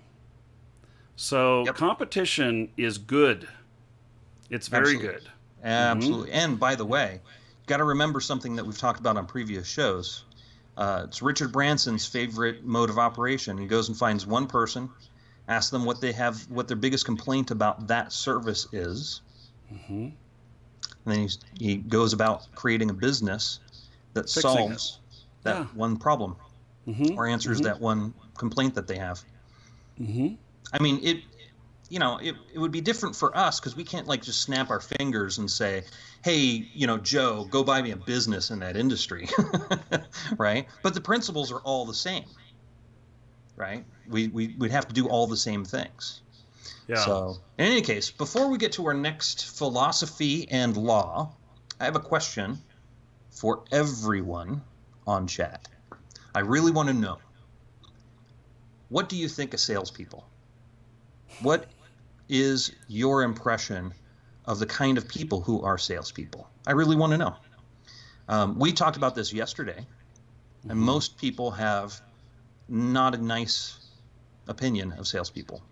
So Yep. competition is good. It's very Absolutely. good. Mm-hmm. Absolutely. And by the way, got to remember something that we've talked about on previous shows. It's Richard Branson's favorite mode of operation. He goes and finds one person, asks them what they have, what their biggest complaint about that service is. Mm-hmm. And then he goes about creating a business that Fixing it. solves Yeah. that one problem Mm-hmm. or answers Mm-hmm. that one complaint that they have. Mm-hmm. I mean, it would be different for us because we can't like just snap our fingers and say, hey, Joe, go buy me a business in that industry. Right? But the principles are all the same, right? We'd have to do all the same things. Yeah. So, in any case, before we get to our next philosophy and law, I have a question for everyone on chat. I really want to know, what do you think of salespeople? What is your impression of the kind of people who are salespeople? I really want to know. We talked about this yesterday, and Mm-hmm. most people have not a nice opinion of salespeople,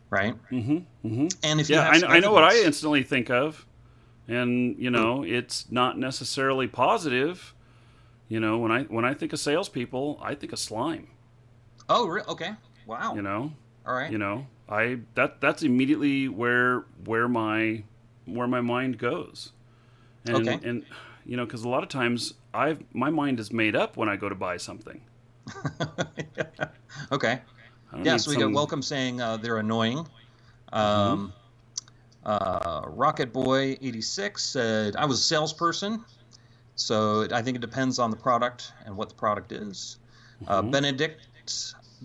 right? Mm-hmm. Mm-hmm. And if you Yeah, have some I know what I evidence, instantly think of, and it's not necessarily positive. When I think of salespeople, I think of slime. oh, okay, wow, You know, all right, that's immediately where my mind goes, okay, and because a lot of times my mind is made up when I go to buy something. okay. I don't Yeah, need so we got some. welcome saying they're annoying. Mm-hmm. Um, Rocket Boy 86 said, I was a salesperson, so I think it depends on the product and what the product is. Mm-hmm.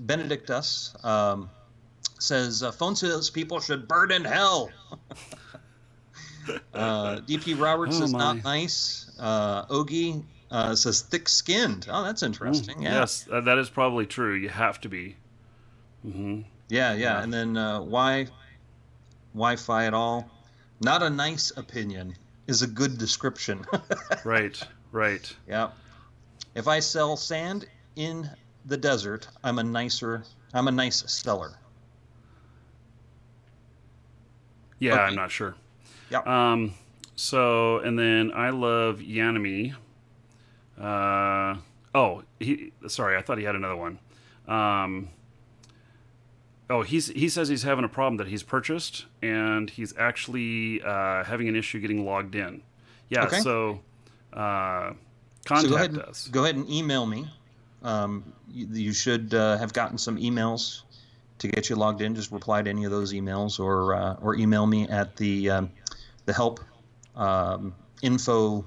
Benedictus says, phone salespeople should burn in hell. DP Roberts Oh says, not my. nice. Ogie says, thick-skinned. Oh, that's interesting. Yeah. Yes, that is probably true. You have to be. Mm-hmm. Yeah, yeah. Yeah. And then Wi-Fi at all? Not a nice opinion is a good description. Right. Right. Yeah. If I sell sand in the desert, I'm a nice seller. Yeah, I'm Okay. not sure. Yeah. So, and then I love Yanami. Sorry, I thought he had another one. Um, he says he's having a problem that he's purchased, and he's actually having an issue getting logged in. Yeah, Okay. so So contact us. go ahead and email me. You should have gotten some emails to get you logged in. Just reply to any of those emails, or email me at the help info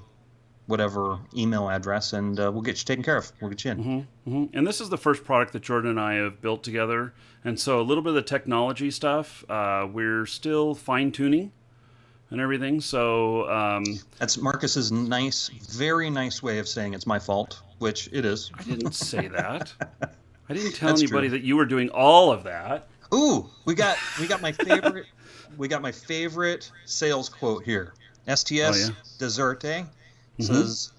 whatever email address, and we'll get you taken care of. We'll get you in. And this is the first product that Jordan and I have built together, and so a little bit of the technology stuff we're still fine tuning and everything. So That's Marcus's very nice way of saying it's my fault, which it is. I didn't say that. I didn't tell That's anybody true. that you were doing all of that. Ooh, we got my favorite sales quote here. Oh yeah. STS Deserte Mm-hmm. says,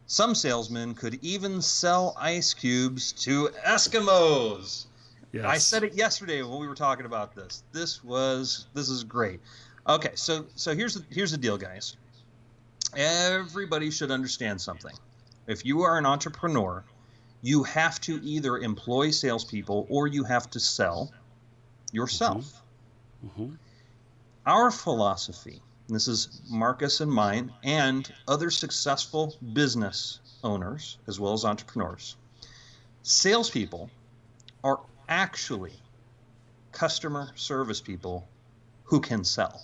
some salesmen could even sell ice cubes to Eskimos. Yes. I said it yesterday when we were talking about this. This is great. Okay, so here's the deal, guys. Everybody should understand something. If you are an entrepreneur, you have to either employ salespeople or you have to sell yourself. Mm-hmm. Our philosophy, and this is Marcus and mine and other successful business owners as well as entrepreneurs, salespeople are actually customer service people who can sell.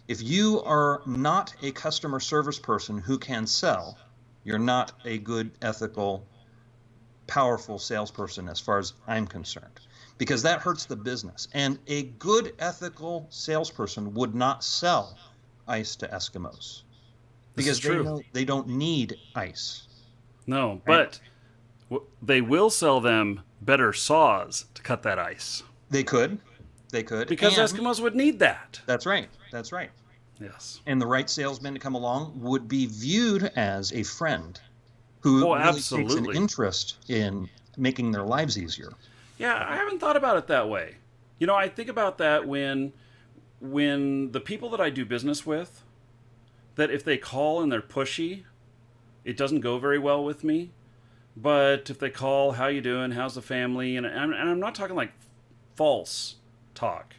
If you are not a customer service person who can sell, you're not a good, ethical, powerful salesperson as far as I'm concerned, because that hurts the business. And a good, ethical salesperson would not sell ice to Eskimos This is because they true. know they don't need ice, No, right? but they will sell them better saws to cut that ice They could, they could, because and Eskimos would need that. that's right, that's right. Yes. And the right salesman to come along would be viewed as a friend who Oh, really takes an absolutely. interest in making their lives easier. Yeah, I haven't thought about it that way. You know, I think about that when the people that I do business with, that if they call and they're pushy, it doesn't go very well with me. But if they call, how you doing? How's the family? And I'm not talking like false talk.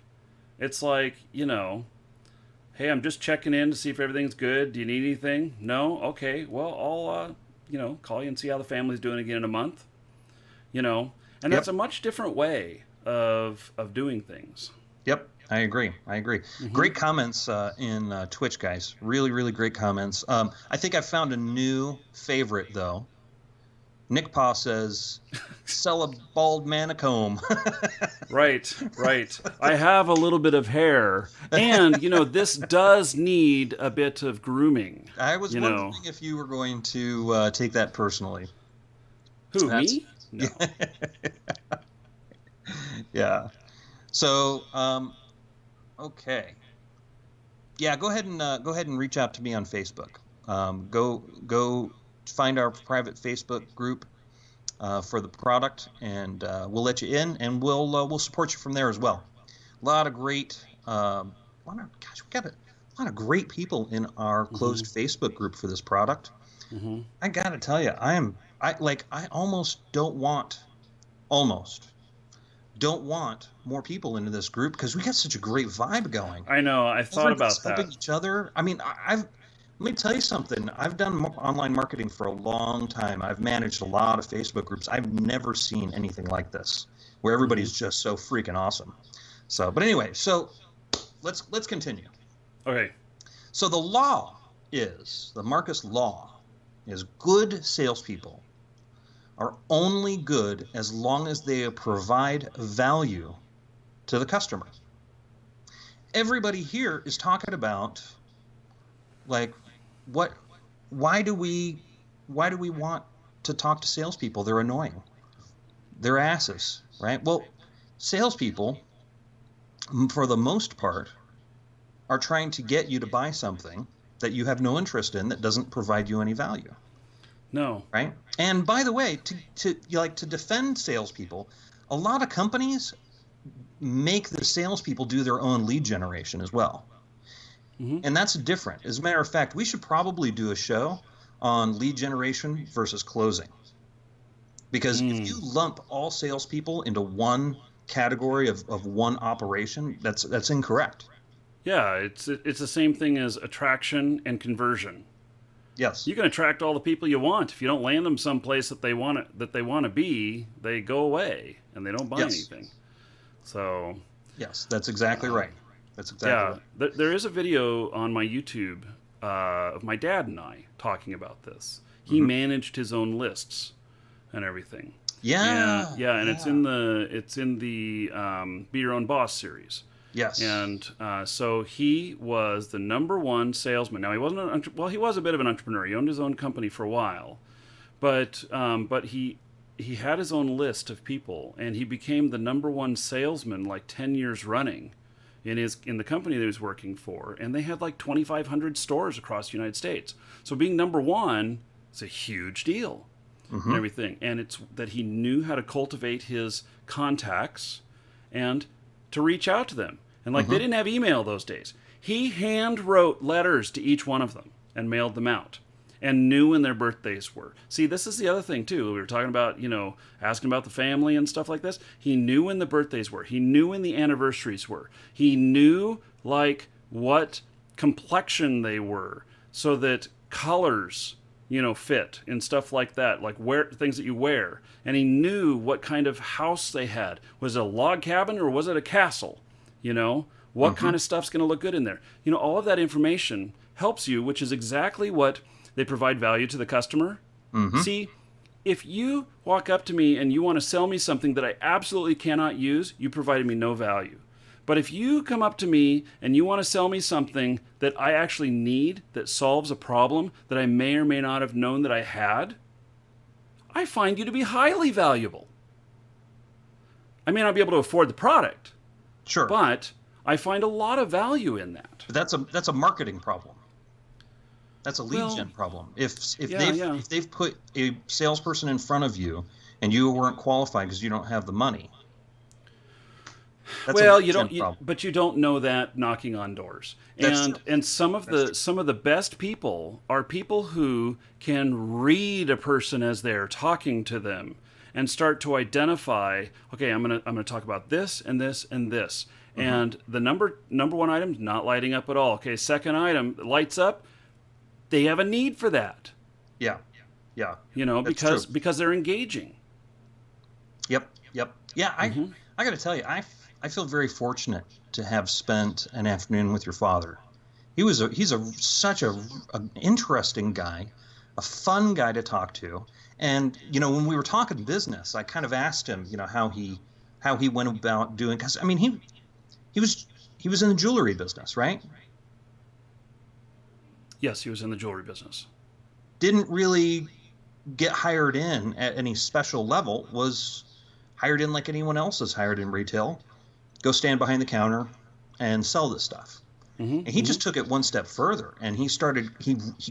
It's like, hey, I'm just checking in to see if everything's good. Do you need anything? No? Okay. Well, I'll call you and see how the family's doing again in a month. And that's Yep. a much different way of doing things. Yep, I agree. I agree. Great comments in Twitch, guys. Really, really great comments. I think I found a new favorite, though. Nick Pa says, sell a bald man a comb. Right, right. I have a little bit of hair, and this does need a bit of grooming. I was You wondering know, if you were going to take that personally. who That's me? No. yeah. So, okay. Yeah, go ahead and reach out to me on Facebook. Go find our private Facebook group for the product, and we'll let you in, and we'll support you from there as well. A lot of great, we got a lot of great people in our closed Facebook group for this product. Hmm. I gotta tell you, I almost don't want more people into this group because we got such a great vibe going. I know. I thought Everybody's about helping that. each other. I mean, let me tell you something. I've done online marketing for a long time. I've managed a lot of Facebook groups. I've never seen anything like this, where everybody's just so freaking awesome. So, but anyway, so let's continue. Okay. So the Marcus law is good salespeople are only good as long as they provide value to the customer. Everybody here is talking about like why do we want to talk to salespeople? They're annoying. They're asses, right? Well, salespeople, for the most part, are trying to get you to buy something that you have no interest in that doesn't provide you any value. No. Right? And by the way, to defend salespeople, a lot of companies make the salespeople do their own lead generation as well. And that's different. As a matter of fact, we should probably do a show on lead generation versus closing. Because if you lump all salespeople into one category of one operation, that's incorrect. Yeah, it's the same thing as attraction and conversion. Yes. You can attract all the people you want. If you don't land them someplace that they want to be, they go away and they don't buy anything. So. Yes, that's exactly right. That's exactly right. There is a video on my YouTube of my dad and I talking about this. He managed his own lists and everything. Yeah. And it's in the Be Your Own Boss series. Yes. And so he was the number one salesman. Now he wasn't he was a bit of an entrepreneur. He owned his own company for a while, but he had his own list of people, and he became the number one salesman like 10 years running in the company that he was working for, and they had like 2,500 stores across the United States. So being number one is a huge deal and everything. And it's that he knew how to cultivate his contacts and to reach out to them. And like they didn't have email those days. He hand wrote letters to each one of them and mailed them out and knew when their birthdays were. See, this is the other thing too. We were talking about, asking about the family and stuff like this. He knew when the birthdays were. He knew when the anniversaries were. He knew like what complexion they were so that colors, fit and stuff like that, like things that you wear. And he knew what kind of house they had. Was it a log cabin or was it a castle? What kind of stuff's going to look good in there? All of that information helps you, which is exactly what they provide value to the customer. See, if you walk up to me and you want to sell me something that I absolutely cannot use, you provided me no value. But if you come up to me and you want to sell me something that I actually need, that solves a problem that I may or may not have known that I had, I find you to be highly valuable. I may not be able to afford the product, Sure. but I find a lot of value in that. But that's a marketing problem. That's a lead gen problem. If they've put a salesperson in front of you and you weren't qualified because you don't have the money. That's Well, but you don't know that knocking on doors. And some of the best people are people who can read a person as they're talking to them and start to identify, okay, I'm gonna talk about this and this and this. And the number one item not lighting up at all. Okay, second item lights up. They have a need for that. Yeah. Because they're engaging. Yep. Yeah, I got to tell you, I feel very fortunate to have spent an afternoon with your father. He's such an interesting guy, a fun guy to talk to. And when we were talking business, I kind of asked him, how he went about doing, because I mean he was in the jewelry business, right? Yes, he was in the jewelry business. Didn't really get hired in at any special level, was hired in like anyone else is hired in retail. Go stand behind the counter and sell this stuff. And he just took it one step further, and he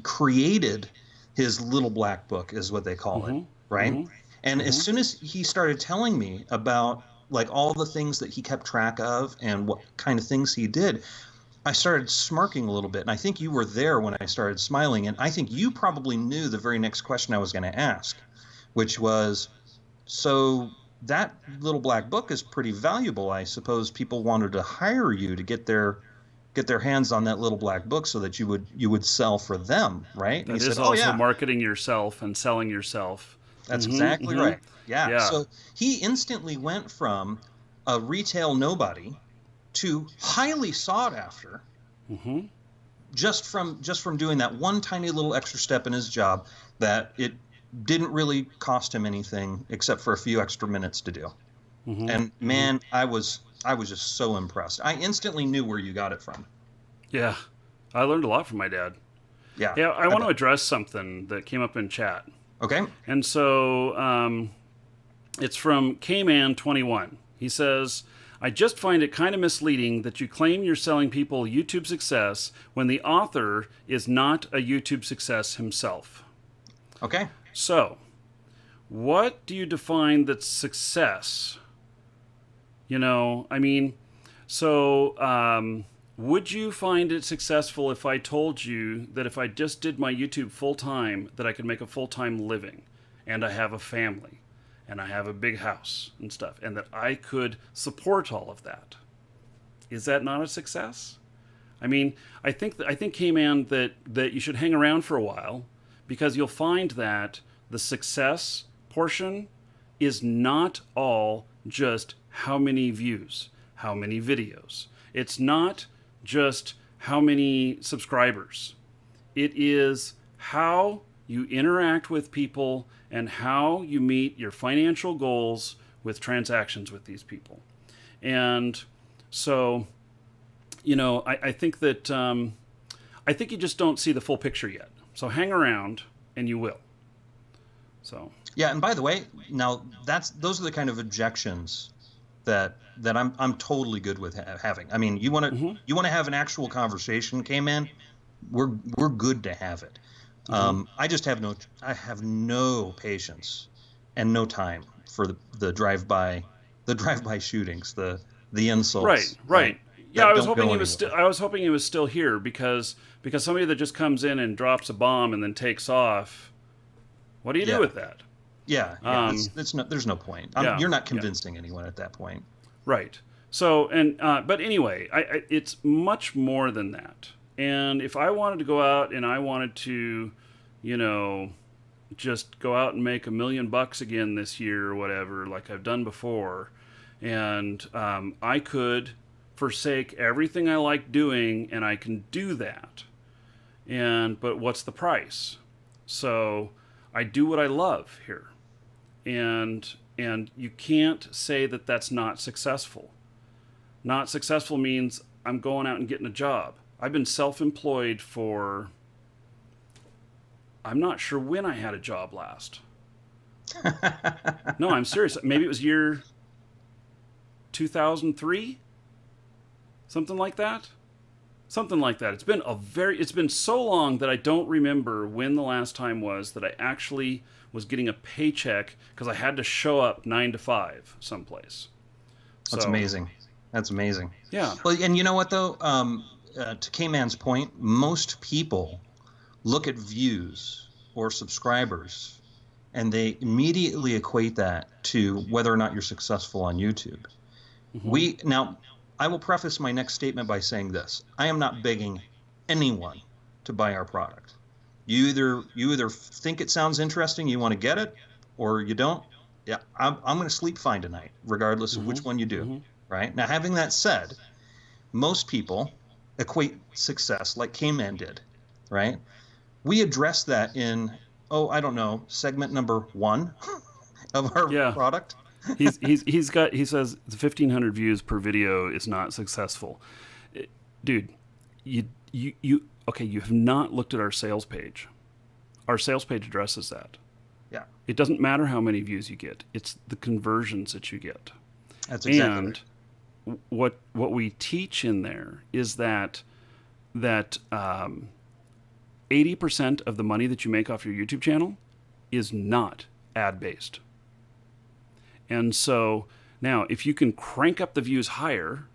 created his little black book, is what they call it, right? And as soon as he started telling me about like all the things that he kept track of and what kind of things he did, I started smirking a little bit. And I think you were there when I started smiling, and I think you probably knew the very next question I was going to ask, which was, so that little black book is pretty valuable. I suppose people wanted to hire you to get their hands on that little black book so that you would sell for them, right? And that is also marketing yourself and selling yourself. That's exactly right. Yeah. So he instantly went from a retail nobody to highly sought after, just from doing that one tiny little extra step in his job that it didn't really cost him anything except for a few extra minutes to do. And man, I was just so impressed. I instantly knew where you got it from. Yeah, I learned a lot from my dad. Yeah. I want to address something that came up in chat. Okay. And so it's from Kman21. He says, I just find it kind of misleading that you claim you're selling people YouTube success when the author is not a YouTube success himself. Okay. So, what do you define that's success? Would you find it successful if I told you that if I just did my YouTube full time, that I could make a full-time living, and I have a family, and I have a big house and stuff, and that I could support all of that? Is that not a success? I think, K-Man, that you should hang around for a while, because you'll find that the success portion is not all just how many views, how many videos. It's not just how many subscribers. It is how you interact with people and how you meet your financial goals with transactions with these people. And so, I think that I think you just don't see the full picture yet. So hang around, and you will. So yeah, and by the way, now those are the kind of objections that I'm totally good with having. I mean, you want to have an actual conversation, K-Man, we're good to have it. I just have no patience and no time for the drive-by shootings, the insults. Right. Yeah, I was hoping he was still here because somebody that just comes in and drops a bomb and then takes off. What do you do with that? Yeah. There's no point. You're not convincing anyone at that point. Right. So but anyway, it's much more than that. And if I wanted to go out and I wanted to, just go out and make $1 million again this year or whatever, like I've done before, and I could, forsake everything I like doing, and I can do that. But what's the price? So I do what I love here, and you can't say that that's not successful. Not successful means I'm going out and getting a job. I've been self-employed for, I'm not sure when I had a job last. No, I'm serious. Maybe it was year 2003, something like that. Something like that. It's been so long that I don't remember when the last time was that I actually was getting a paycheck because I had to show up 9 to 5 someplace. That's amazing. That's amazing. Yeah. Well, and you know what though? To K-Man's point, most people look at views or subscribers and they immediately equate that to whether or not you're successful on YouTube. Now, I will preface my next statement by saying this. I am not begging anyone to buy our product. You either think it sounds interesting, you want to get it, or you don't. Yeah, I'm going to sleep fine tonight, regardless of which one you do. Right? Now, having that said, most people equate success like K-Man did. Right? We address that in, I don't know, segment number 1 of our product. he says 1,500 views per video is not successful. Dude, you have not looked at our sales page. Our sales page addresses that. Yeah. It doesn't matter how many views you get. It's the conversions that you get. That's exactly right. What we teach in there is that 80% of the money that you make off your YouTube channel is not ad-based. And so now, if you can crank up the views higher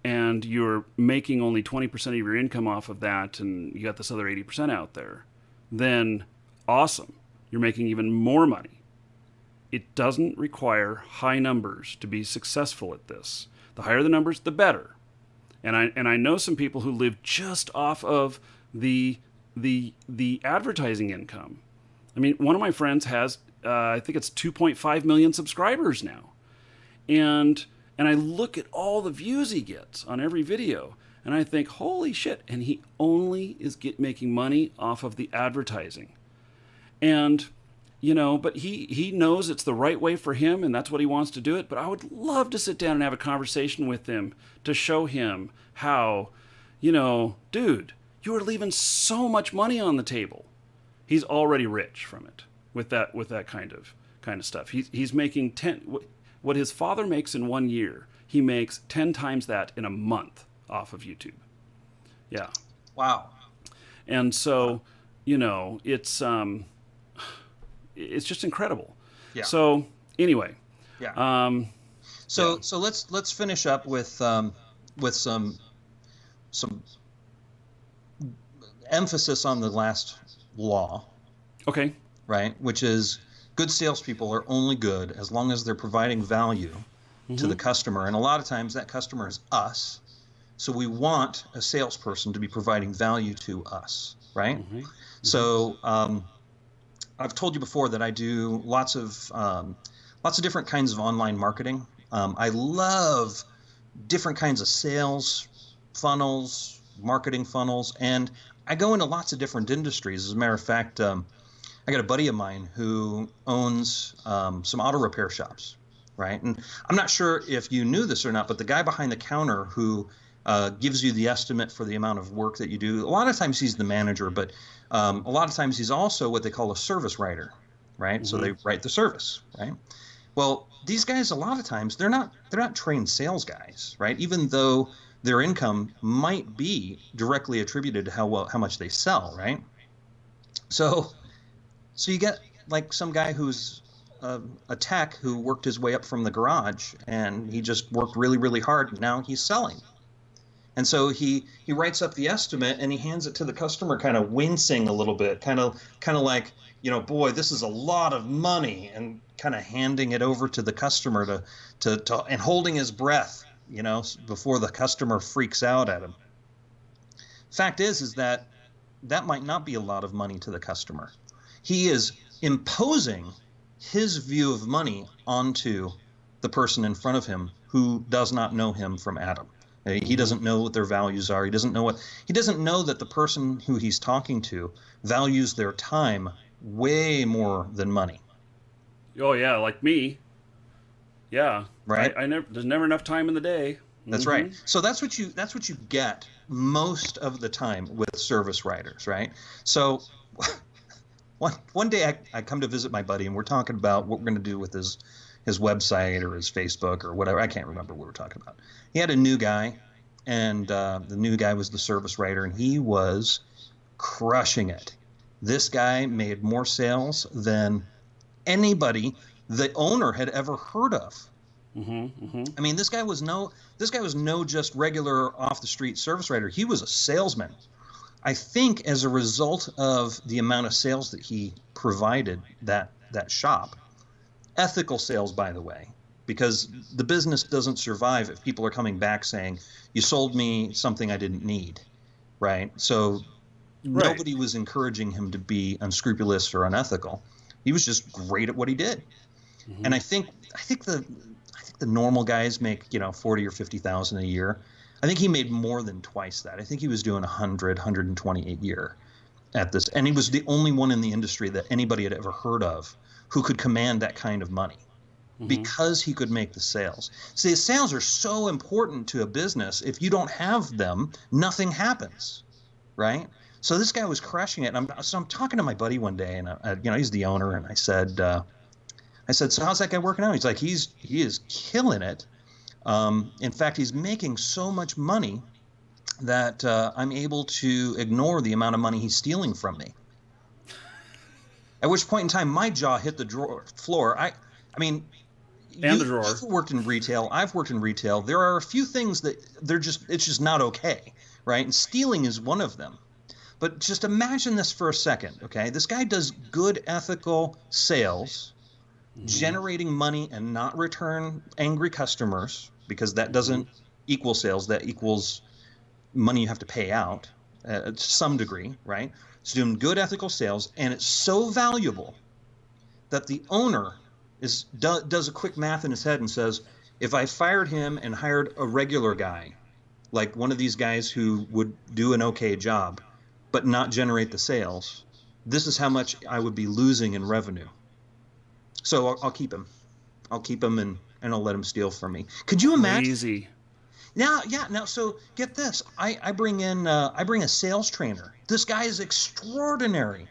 and you're making only 20% of your income off of that and you got this other 80% out there, then awesome. You're making even more money. It doesn't require high numbers to be successful at this. The higher the numbers, the better. And I know some people who live just off of the advertising income. I mean, one of my friends has I think it's 2.5 million subscribers now. And I look at all the views he gets on every video, and I think, holy shit. And he only is making money off of the advertising. And, but he knows it's the right way for him, and that's what he wants to do it. But I would love to sit down and have a conversation with him to show him how, dude, you are leaving so much money on the table. He's already rich from it. With that kind of stuff, he's making what his father makes in 1 year. He makes 10 times that in a month off of YouTube. Yeah. Wow. And so, it's just incredible. Yeah. So anyway. Yeah. So let's finish up with some emphasis on the last law. Okay. Right, which is good salespeople are only good as long as they're providing value to the customer. And a lot of times that customer is us. So we want a salesperson to be providing value to us, right? So I've told you before that I do lots of different kinds of online marketing. I love different kinds of sales funnels, marketing funnels, and I go into lots of different industries. As a matter of fact, I got a buddy of mine who owns some auto repair shops, right? And I'm not sure if you knew this or not, but the guy behind the counter who gives you the estimate for the amount of work that you do, a lot of times he's the manager, but a lot of times he's also what they call a service writer, right? So they write the service, right? Well, these guys, a lot of times, they're not trained sales guys, right? Even though their income might be directly attributed to how much they sell, right? So you get like some guy who's a tech who worked his way up from the garage, and he just worked really, really hard, and now he's selling. And so he writes up the estimate and he hands it to the customer, kind of wincing a little bit, kind of like, boy, this is a lot of money, and kind of handing it over to the customer to and holding his breath, before the customer freaks out at him. Fact is that might not be a lot of money to the customer. He is imposing his view of money onto the person in front of him who does not know him from Adam. He doesn't know what their values are. He doesn't know that the person who he's talking to values their time way more than money. Oh yeah, like me. Yeah, Right? I never. There's never enough time in the day. That's Mm-hmm. right. So that's what you get most of the time with service writers, right? So one day I come to visit my buddy and we're talking about what we're going to do with his website or his Facebook or whatever. I can't remember what we're talking about. He had a new guy, and the new guy was the service writer, and he was crushing it. This guy made more sales than anybody the owner had ever heard of. Mm-hmm. Mm-hmm. I mean, this guy was no just regular off the street service writer. He was a salesman. I think as a result of the amount of sales that he provided that shop, ethical sales, by the way, because the business doesn't survive if people are coming back saying, you sold me something I didn't need, right? So Right. nobody was encouraging him to be unscrupulous or unethical. He was just great at what he did. Mm-hmm. And I think the normal guys make, 40 or 50,000 a year. I think he made more than twice that. I think he was doing 120 a year at this. And he was the only one in the industry that anybody had ever heard of who could command that kind of money Mm-hmm. because he could make the sales. See, the sales are so important to a business. If you don't have them, nothing happens, right? So this guy was crushing it. And I'm talking to my buddy one day, and he's the owner, and I said, so how's that guy working out? He's like, he is killing it. In fact, he's making so much money that I'm able to ignore the amount of money he's stealing from me. At which point in time, my jaw hit the floor. I mean, And the you've drawer. worked in retail. I've worked in retail. There are a few things that it's just not okay, right? And stealing is one of them. But just imagine this for a second, okay? This guy does good ethical sales, Mm-hmm. generating money and not return angry customers, because that Mm-hmm. doesn't equal sales. That equals money you have to pay out to some degree, right? It's doing good ethical sales, and it's so valuable that the owner does a quick math in his head and says, if I fired him and hired a regular guy, like one of these guys who would do an okay job, but not generate the sales, this is how much I would be losing in revenue. So I'll keep him. I'll keep him, and I'll let him steal from me. Could you imagine? Crazy. Now, yeah. Now, so get this. I bring a sales trainer. This guy is extraordinary.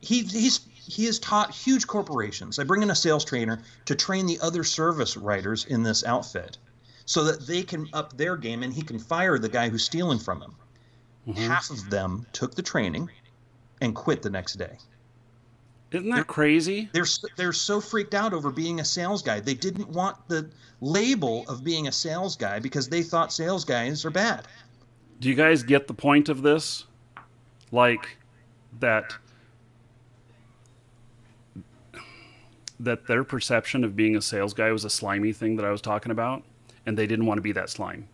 He has taught huge corporations. I bring in a sales trainer to train the other service writers in this outfit, so that they can up their game, and he can fire the guy who's stealing from him. Mm-hmm. Half of them took the training and quit the next day. Isn't They're that crazy? they're so freaked out over being a sales guy. They didn't want the label of being a sales guy because they thought sales guys are bad. Do you guys get the point of this? Like that that their perception of being a sales guy was a slimy thing that I was talking about, and they didn't want to be that slime.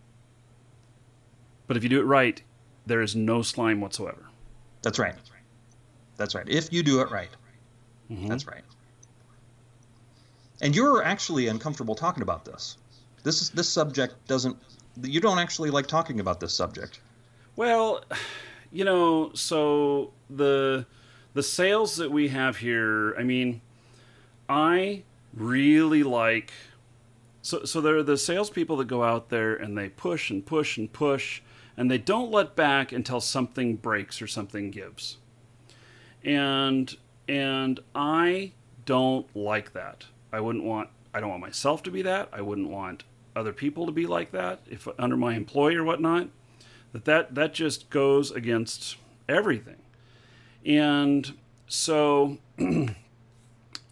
But if you do it right, there is no slime whatsoever. That's right. That's right. If you do it right. Mm-hmm. That's right. And you're actually uncomfortable talking about this. This subject doesn't. You don't actually like talking about this subject. Well, so the sales that we have here, I mean, I really like. So there are the salespeople that go out there and they push and push and push, and they don't let back until something breaks or something gives. And I don't like that. I don't want myself to be that. I wouldn't want other people to be like that if under my employee or whatnot. That just goes against everything. And so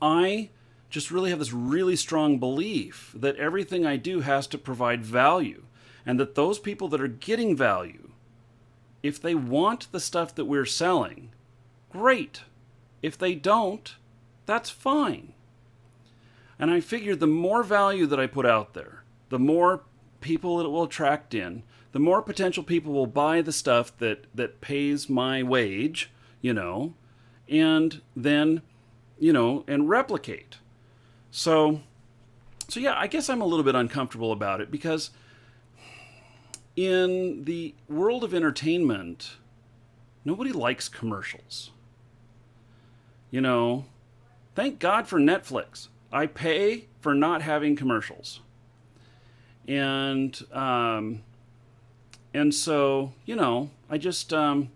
I just really have this really strong belief that everything I do has to provide value, and that those people that are getting value, if they want the stuff that we're selling, great. If they don't, that's fine. And I figure the more value that I put out there, the more people it will attract in, the more potential people will buy the stuff that pays my wage, and then, and replicate. So yeah, I guess I'm a little bit uncomfortable about it because in the world of entertainment, nobody likes commercials. You know, thank God for Netflix. I pay for not having commercials. And so, I just I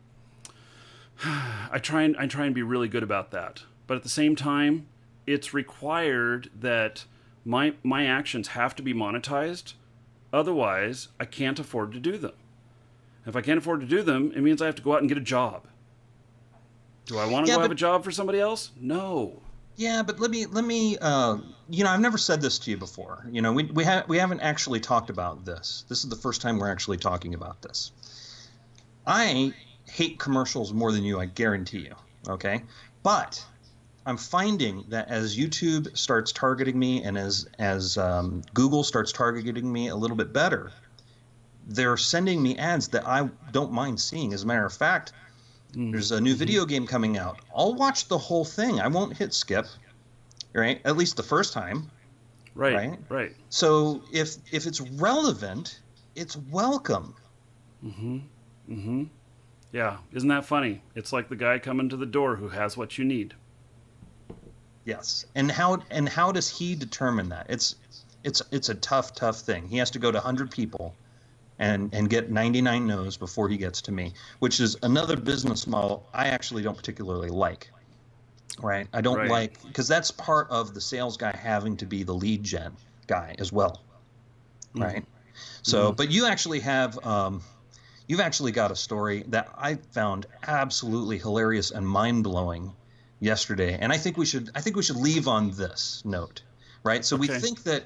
try and be really good about that. But at the same time, it's required that my actions have to be monetized. Otherwise, I can't afford to do them. If I can't afford to do them, it means I have to go out and get a job. Do I want to Yeah, go have but a job for somebody else? No. yeah, but let me I've never said this to you before. We haven't actually talked about this. This is the first time we're actually talking about this. I hate commercials more than you, I guarantee you. Okay? But I'm finding that as YouTube starts targeting me and as Google starts targeting me a little bit better, they're sending me ads that I don't mind seeing. As a matter of fact, there's a new Mm-hmm. video game coming out. I'll watch the whole thing. I won't hit skip, right? At least the first time, Right, right? right. So if it's relevant, it's welcome. Mm-hmm. Mm-hmm. Yeah, isn't that funny? It's like the guy coming to the door who has what you need. Yes. And how does he determine that? It's a tough thing. He has to go to 100 people and get 99 no's before he gets to me, which is another business model I actually don't particularly like. Right. I don't Right. like because that's part of the sales guy having to be the lead gen guy as well. Mm-hmm. Right. So, Mm-hmm. but you've actually got a story that I found absolutely hilarious and mind blowing yesterday, and I think we should leave on this note, right? So we Okay. think that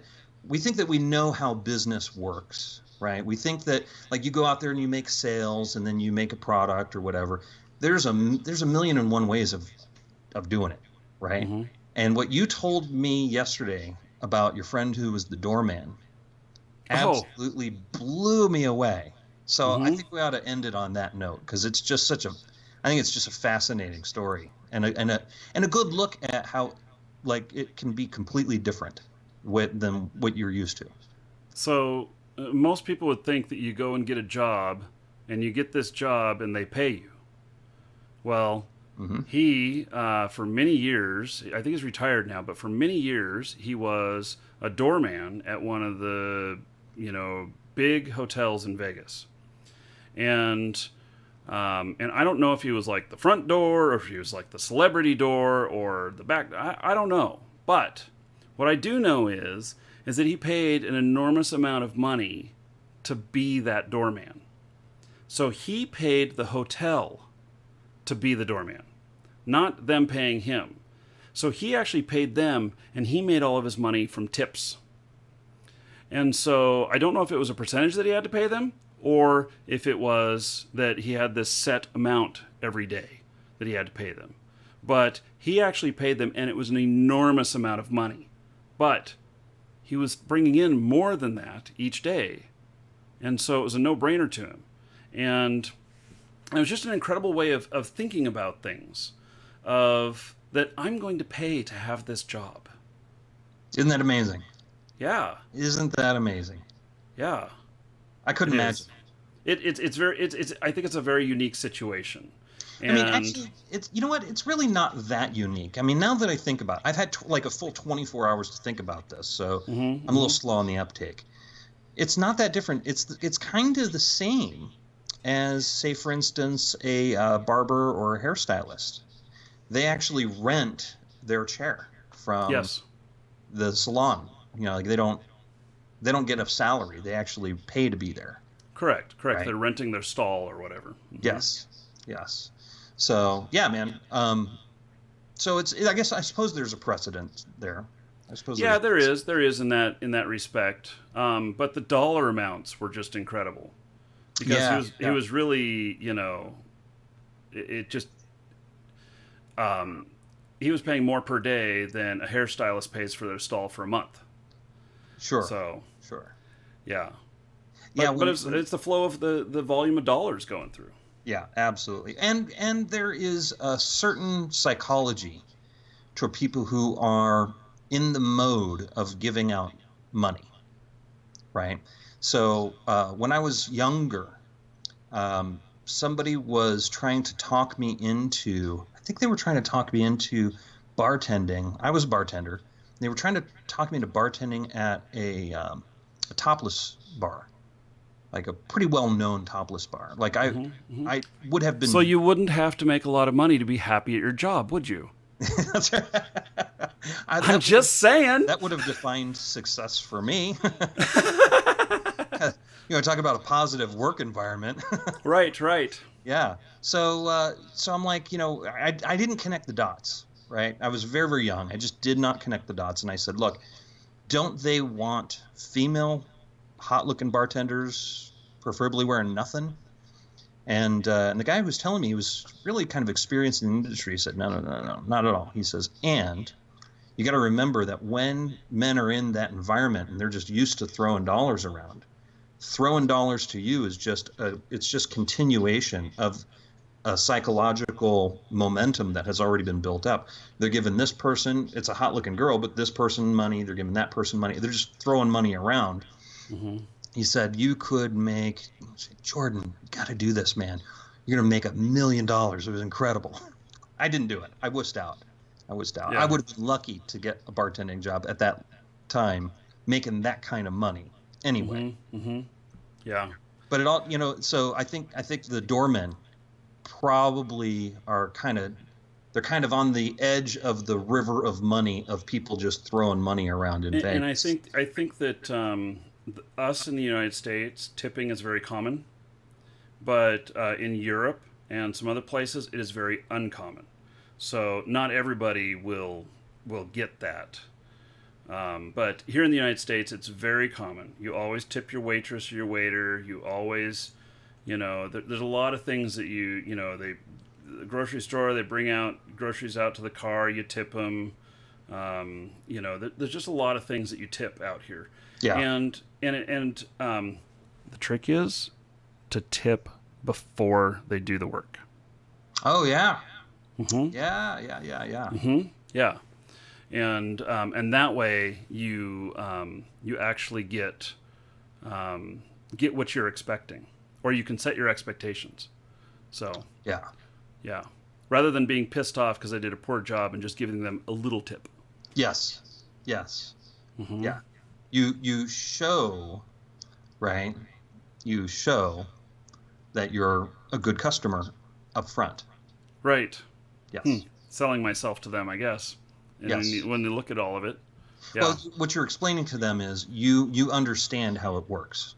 we know how business works, right? We think that like you go out there and you make sales and then you make a product or whatever. There's a million and one ways of doing it, right? Mm-hmm. And what you told me yesterday about your friend who was the doorman Oh. absolutely blew me away. So I Mm-hmm. think we ought to end it on that note because it's just I think it's just a fascinating story and a good look at how like it can be completely different than what you're used to. So most people would think that you go and get a job, and you get this job, and they pay you. Well, Hmm. he for many years, I think he's retired now, but for many years he was a doorman at one of the big hotels in Vegas, and and I don't know if he was like the front door or if he was like the celebrity door or the back. I don't know. But what I do know is that he paid an enormous amount of money to be that doorman. So he paid the hotel to be the doorman, not them paying him. So he actually paid them, and he made all of his money from tips. And so I don't know if it was a percentage that he had to pay them or if it was that he had this set amount every day that he had to pay them. But he actually paid them, and it was an enormous amount of money. But he was bringing in more than that each day. And so it was a no brainer to him. And it was just an incredible way of thinking about things, of that I'm going to pay to have this job. Isn't that amazing? Yeah, Isn't that amazing? yeah, I couldn't it imagine. is. It's very it's I think it's a very unique situation, I mean, and actually, it's you know what? It's really not that unique. I mean, now that I think about it, I've had like a full 24 hours to think about this, so mm-hmm, I'm a little mm-hmm. slow on the uptake. It's not that different. It's kind of the same as, say, for instance, a barber or a hairstylist. They actually rent their chair from Yes, the salon. Like they don't get a salary. They actually pay to be there, correct. right? They're renting their stall or whatever. Mm-hmm. Yes, yes. So yeah, man. So I guess I suppose there's a precedent there. I suppose there's Yeah, a precedent. there is in that respect. But the dollar amounts were just incredible because Yeah, he yeah, was really it just um, he was paying more per day than a hairstylist pays for their stall for a month. sure, So sure. yeah, Yeah, but when it's the flow of the volume of dollars going through. yeah, absolutely. And there is a certain psychology to people who are in the mode of giving out money, right? So when I was younger, somebody was trying to talk me into, I think they were trying to talk me into bartending. I was a bartender. They were trying to talk me into bartending at a topless bar, like a pretty well-known topless bar. Like I would have So been. you wouldn't have to make a lot of money to be happy at your job, would you? That's right. I'm just saying. That would have defined success for me. Talk about a positive work environment. Right, right. Yeah. So I'm like, I didn't connect the dots, right? I was very, very young. I just did not connect the dots. And I said, look, don't they want female hot looking bartenders, preferably wearing nothing? And the guy who was telling me he was really kind of experienced in the industry said, no, no, no, no, not at all. He says, and you got to remember that when men are in that environment and they're just used to throwing dollars around, throwing dollars to you is it's just continuation of a psychological momentum that has already been built up. They're giving this person, it's a hot looking girl, but this person money, they're giving that person money. They're just throwing money around. Hmm. He said, you could make, Jordan, you got to do this, man. You're going to make $1 million. It was incredible. I didn't do it. I wussed out. I Yeah. would have been lucky to get a bartending job at that time, making that kind of money anyway. Hmm. Hmm. Yeah. But it all, so I think the doormen probably are they're kind of on the edge of the river of money of people just throwing money around in And Vegas. I think that us in the United States, tipping is very common, but in Europe and some other places, it is very uncommon. So not everybody will get that. But here in the United States, it's very common. You always tip your waitress or your waiter. You always, there's a lot of things that the grocery store, they bring out groceries out to the car, you tip them. There's just a lot of things that you tip out here. Yeah. And the trick is to tip before they do the work. Oh yeah. Hmm. Yeah, yeah, yeah, yeah. Hmm. Yeah. And that way you actually get what you're expecting, or you can set your expectations. So Yeah. yeah, rather than being pissed off because I did a poor job and just giving them a little tip. Yes. Yes. Hmm. Yeah. You show, right? You show that you're a good customer up front. Right. Hmm. Yes. Selling myself to them, I guess. And Yes. when they look at all of it, Well, yeah. what you're explaining to them is you understand how it works.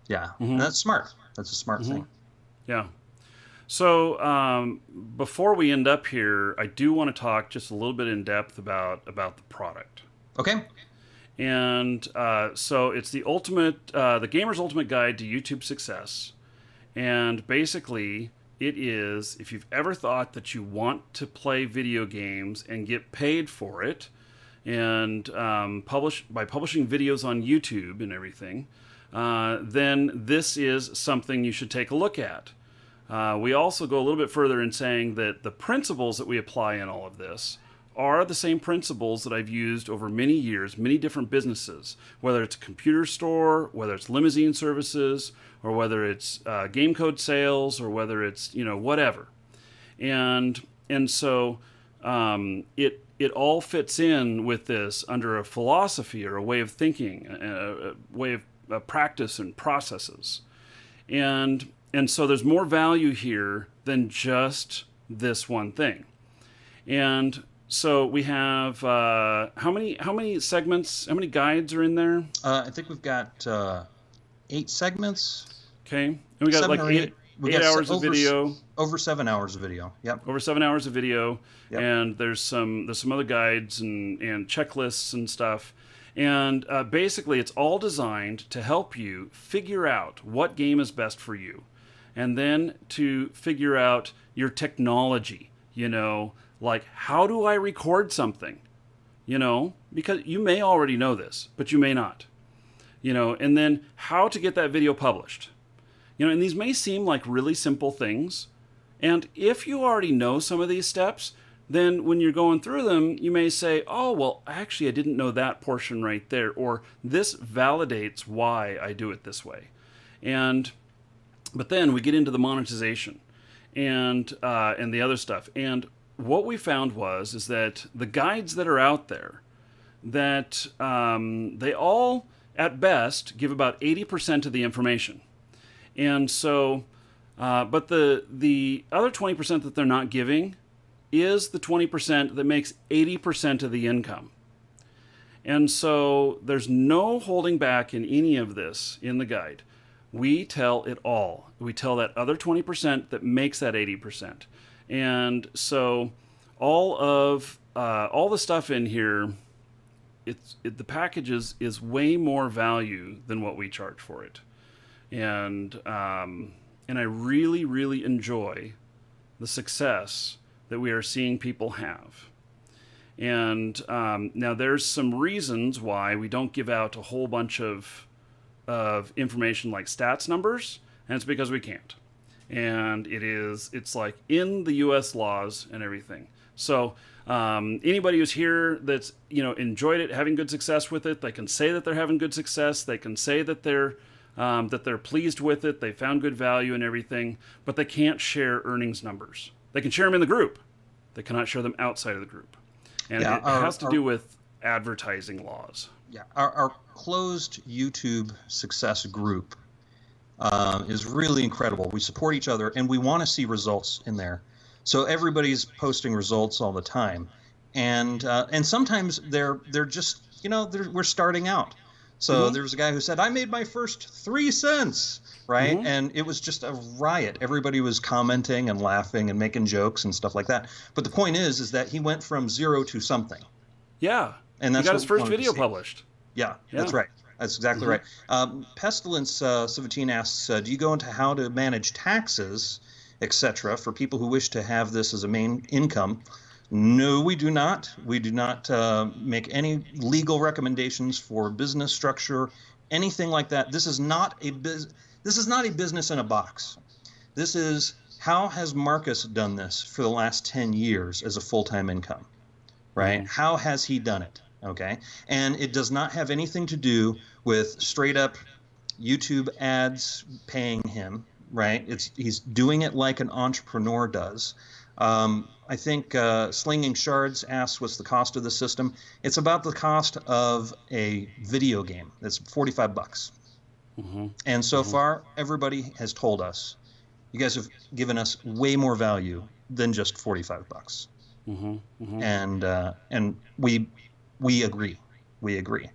Yeah. And Hmm. that's smart. That's a smart Hmm. thing. Yeah. So before we end up here, I do want to talk just a little bit in depth about the product. Okay. And so it's the gamer's ultimate guide to YouTube success. And basically, it is if you've ever thought that you want to play video games and get paid for it, and publishing videos on YouTube and everything, then this is something you should take a look at. We also go a little bit further in saying that the principles that we apply in all of this are the same principles that I've used over many years, many different businesses, whether it's a computer store, whether it's limousine services, or whether it's game code sales, or whether it's whatever. And so it all fits in with this under a philosophy or a way of thinking, a way of practice and processes. And so there's more value here than just this one thing. And so we have how many segments, how many guides are in there? I think we've got 8 segments, Okay, and we got 7 like or eight 8. We eight got hours of video, over 7 hours of video. Yep. over 7 hours of video, Yep. and there's some other guides and checklists and stuff. And basically, it's all designed to help you figure out what game is best for you, and then to figure out your technology. Like how do I record something? Because you may already know this, but you may not. And then how to get that video published. And these may seem like really simple things. And if you already know some of these steps, then when you're going through them, you may say, oh, well, actually, I didn't know that portion right there, or this validates why I do it this way. But then we get into the monetization and the other stuff. And what we found is that the guides that are out there, that they all, at best, give about 80% of the information. And so, but the other 20% that they're not giving is the 20% that makes 80% of the income. And so there's no holding back in any of this in the guide. We tell it all. We tell that other 20% that makes that 80%. And so all the stuff in here, the package is way more value than what we charge for it. And I really, really enjoy the success that we are seeing people have. And now there's some reasons why we don't give out a whole bunch of information like stats numbers, and it's because we can't. And it's like in the U.S. laws and everything. So anybody who's here that's enjoyed it, having good success with it, they can say that they're having good success. They can say that they're pleased with it. They found good value and everything, but they can't share earnings numbers. They can share them in the group. They cannot share them outside of the group. And it has to do with advertising laws. Yeah, our closed YouTube success group is really incredible. We support each other, and we want to see results in there. So everybody's posting results all the time, and sometimes they're just we're starting out. So there was a guy who said, I made my first 3 cents, right? And it was just a riot. Everybody was commenting and laughing and making jokes and stuff like that. But the point is that he went from 0 to something. Yeah. And that's he got his first video published. Yeah, that's right. That's exactly right. Pestilence 17 asks, do you go into how to manage taxes, etc., for people who wish to have this as a main income? No, we do not. We do not make any legal recommendations for business structure, anything like that. This is not a business in a box. This is how has Marcus done this for the last 10 years as a full-time income, right? How has he done it? Okay, and it does not have anything to do with straight up YouTube ads paying him, right? He's doing it like an entrepreneur does. I think Slinging Shards asks, what's the cost of the system? It's about the cost of a video game. That's $45. And so far, everybody has told us, you guys have given us way more value than just $45. And we agree. We agree.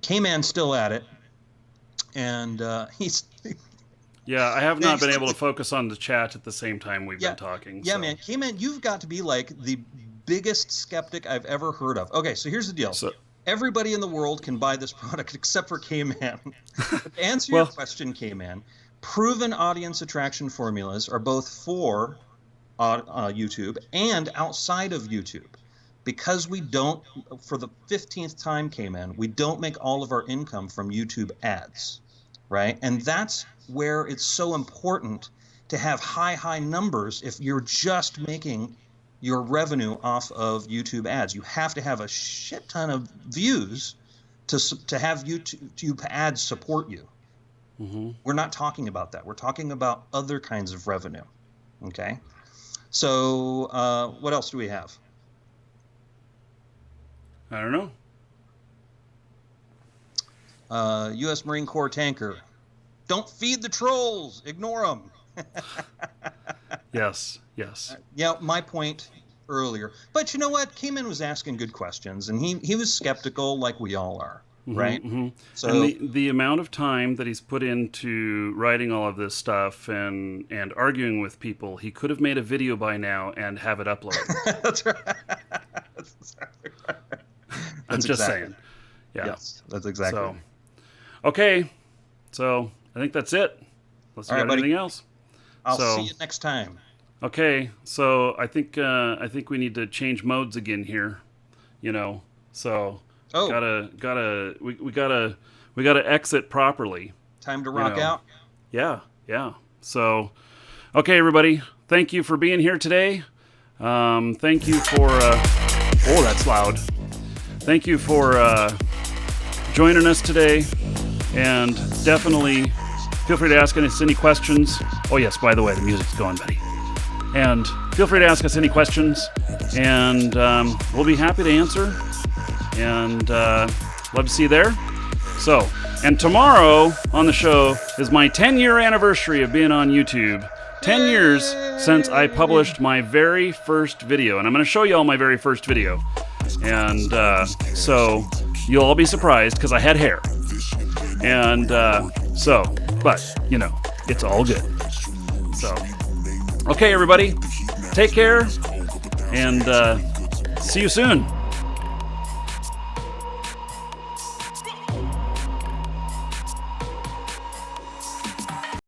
K-Man's still at it, and he's... Yeah, I have not been able to focus on the chat at the same time we've been talking. Yeah, so. Man. K-Man, you've got to be like the biggest skeptic I've ever heard of. Okay, so here's the deal. Everybody in the world can buy this product except for K-Man. To answer your question, K-Man, proven audience attraction formulas are both for YouTube and outside of YouTube. Because we don't, for the 15th time, K-Man, we don't make all of our income from YouTube ads, right? And that's where it's so important to have high numbers if you're just making your revenue off of YouTube ads. You have to have a shit ton of views to have YouTube ads support you. We're not talking about that. We're talking about other kinds of revenue, okay? So what else do we have? I don't know. U.S. Marine Corps tanker. Don't feed the trolls. Ignore them. Yes. Yeah, my point earlier. But you know what? K-Man was asking good questions, and he was skeptical like we all are, right? So and the amount of time that he's put into writing all of this stuff and arguing with people, he could have made a video by now and have it uploaded. That's right. That's exactly right. I'm just saying. Yeah. Yes, that's exactly. So, okay. So I think that's it. Unless you got anything else. I'll see you next time. Okay. So I think we need to change modes again here. So we gotta exit properly. Time to rock out. Yeah. So okay, everybody. Thank you for being here today. Thank you for, oh, that's loud. Thank you for joining us today, and definitely feel free to ask us any questions. Oh yes, by the way, the music's going, buddy. And feel free to ask us any questions, and we'll be happy to answer, and love to see you there. So, and tomorrow on the show is my 10-year anniversary of being on YouTube. 10 years since I published my very first video, and I'm going to show you all my very first video. And so you'll all be surprised because I had hair. And but, you know, it's all good. So, okay, everybody, take care, and see you soon.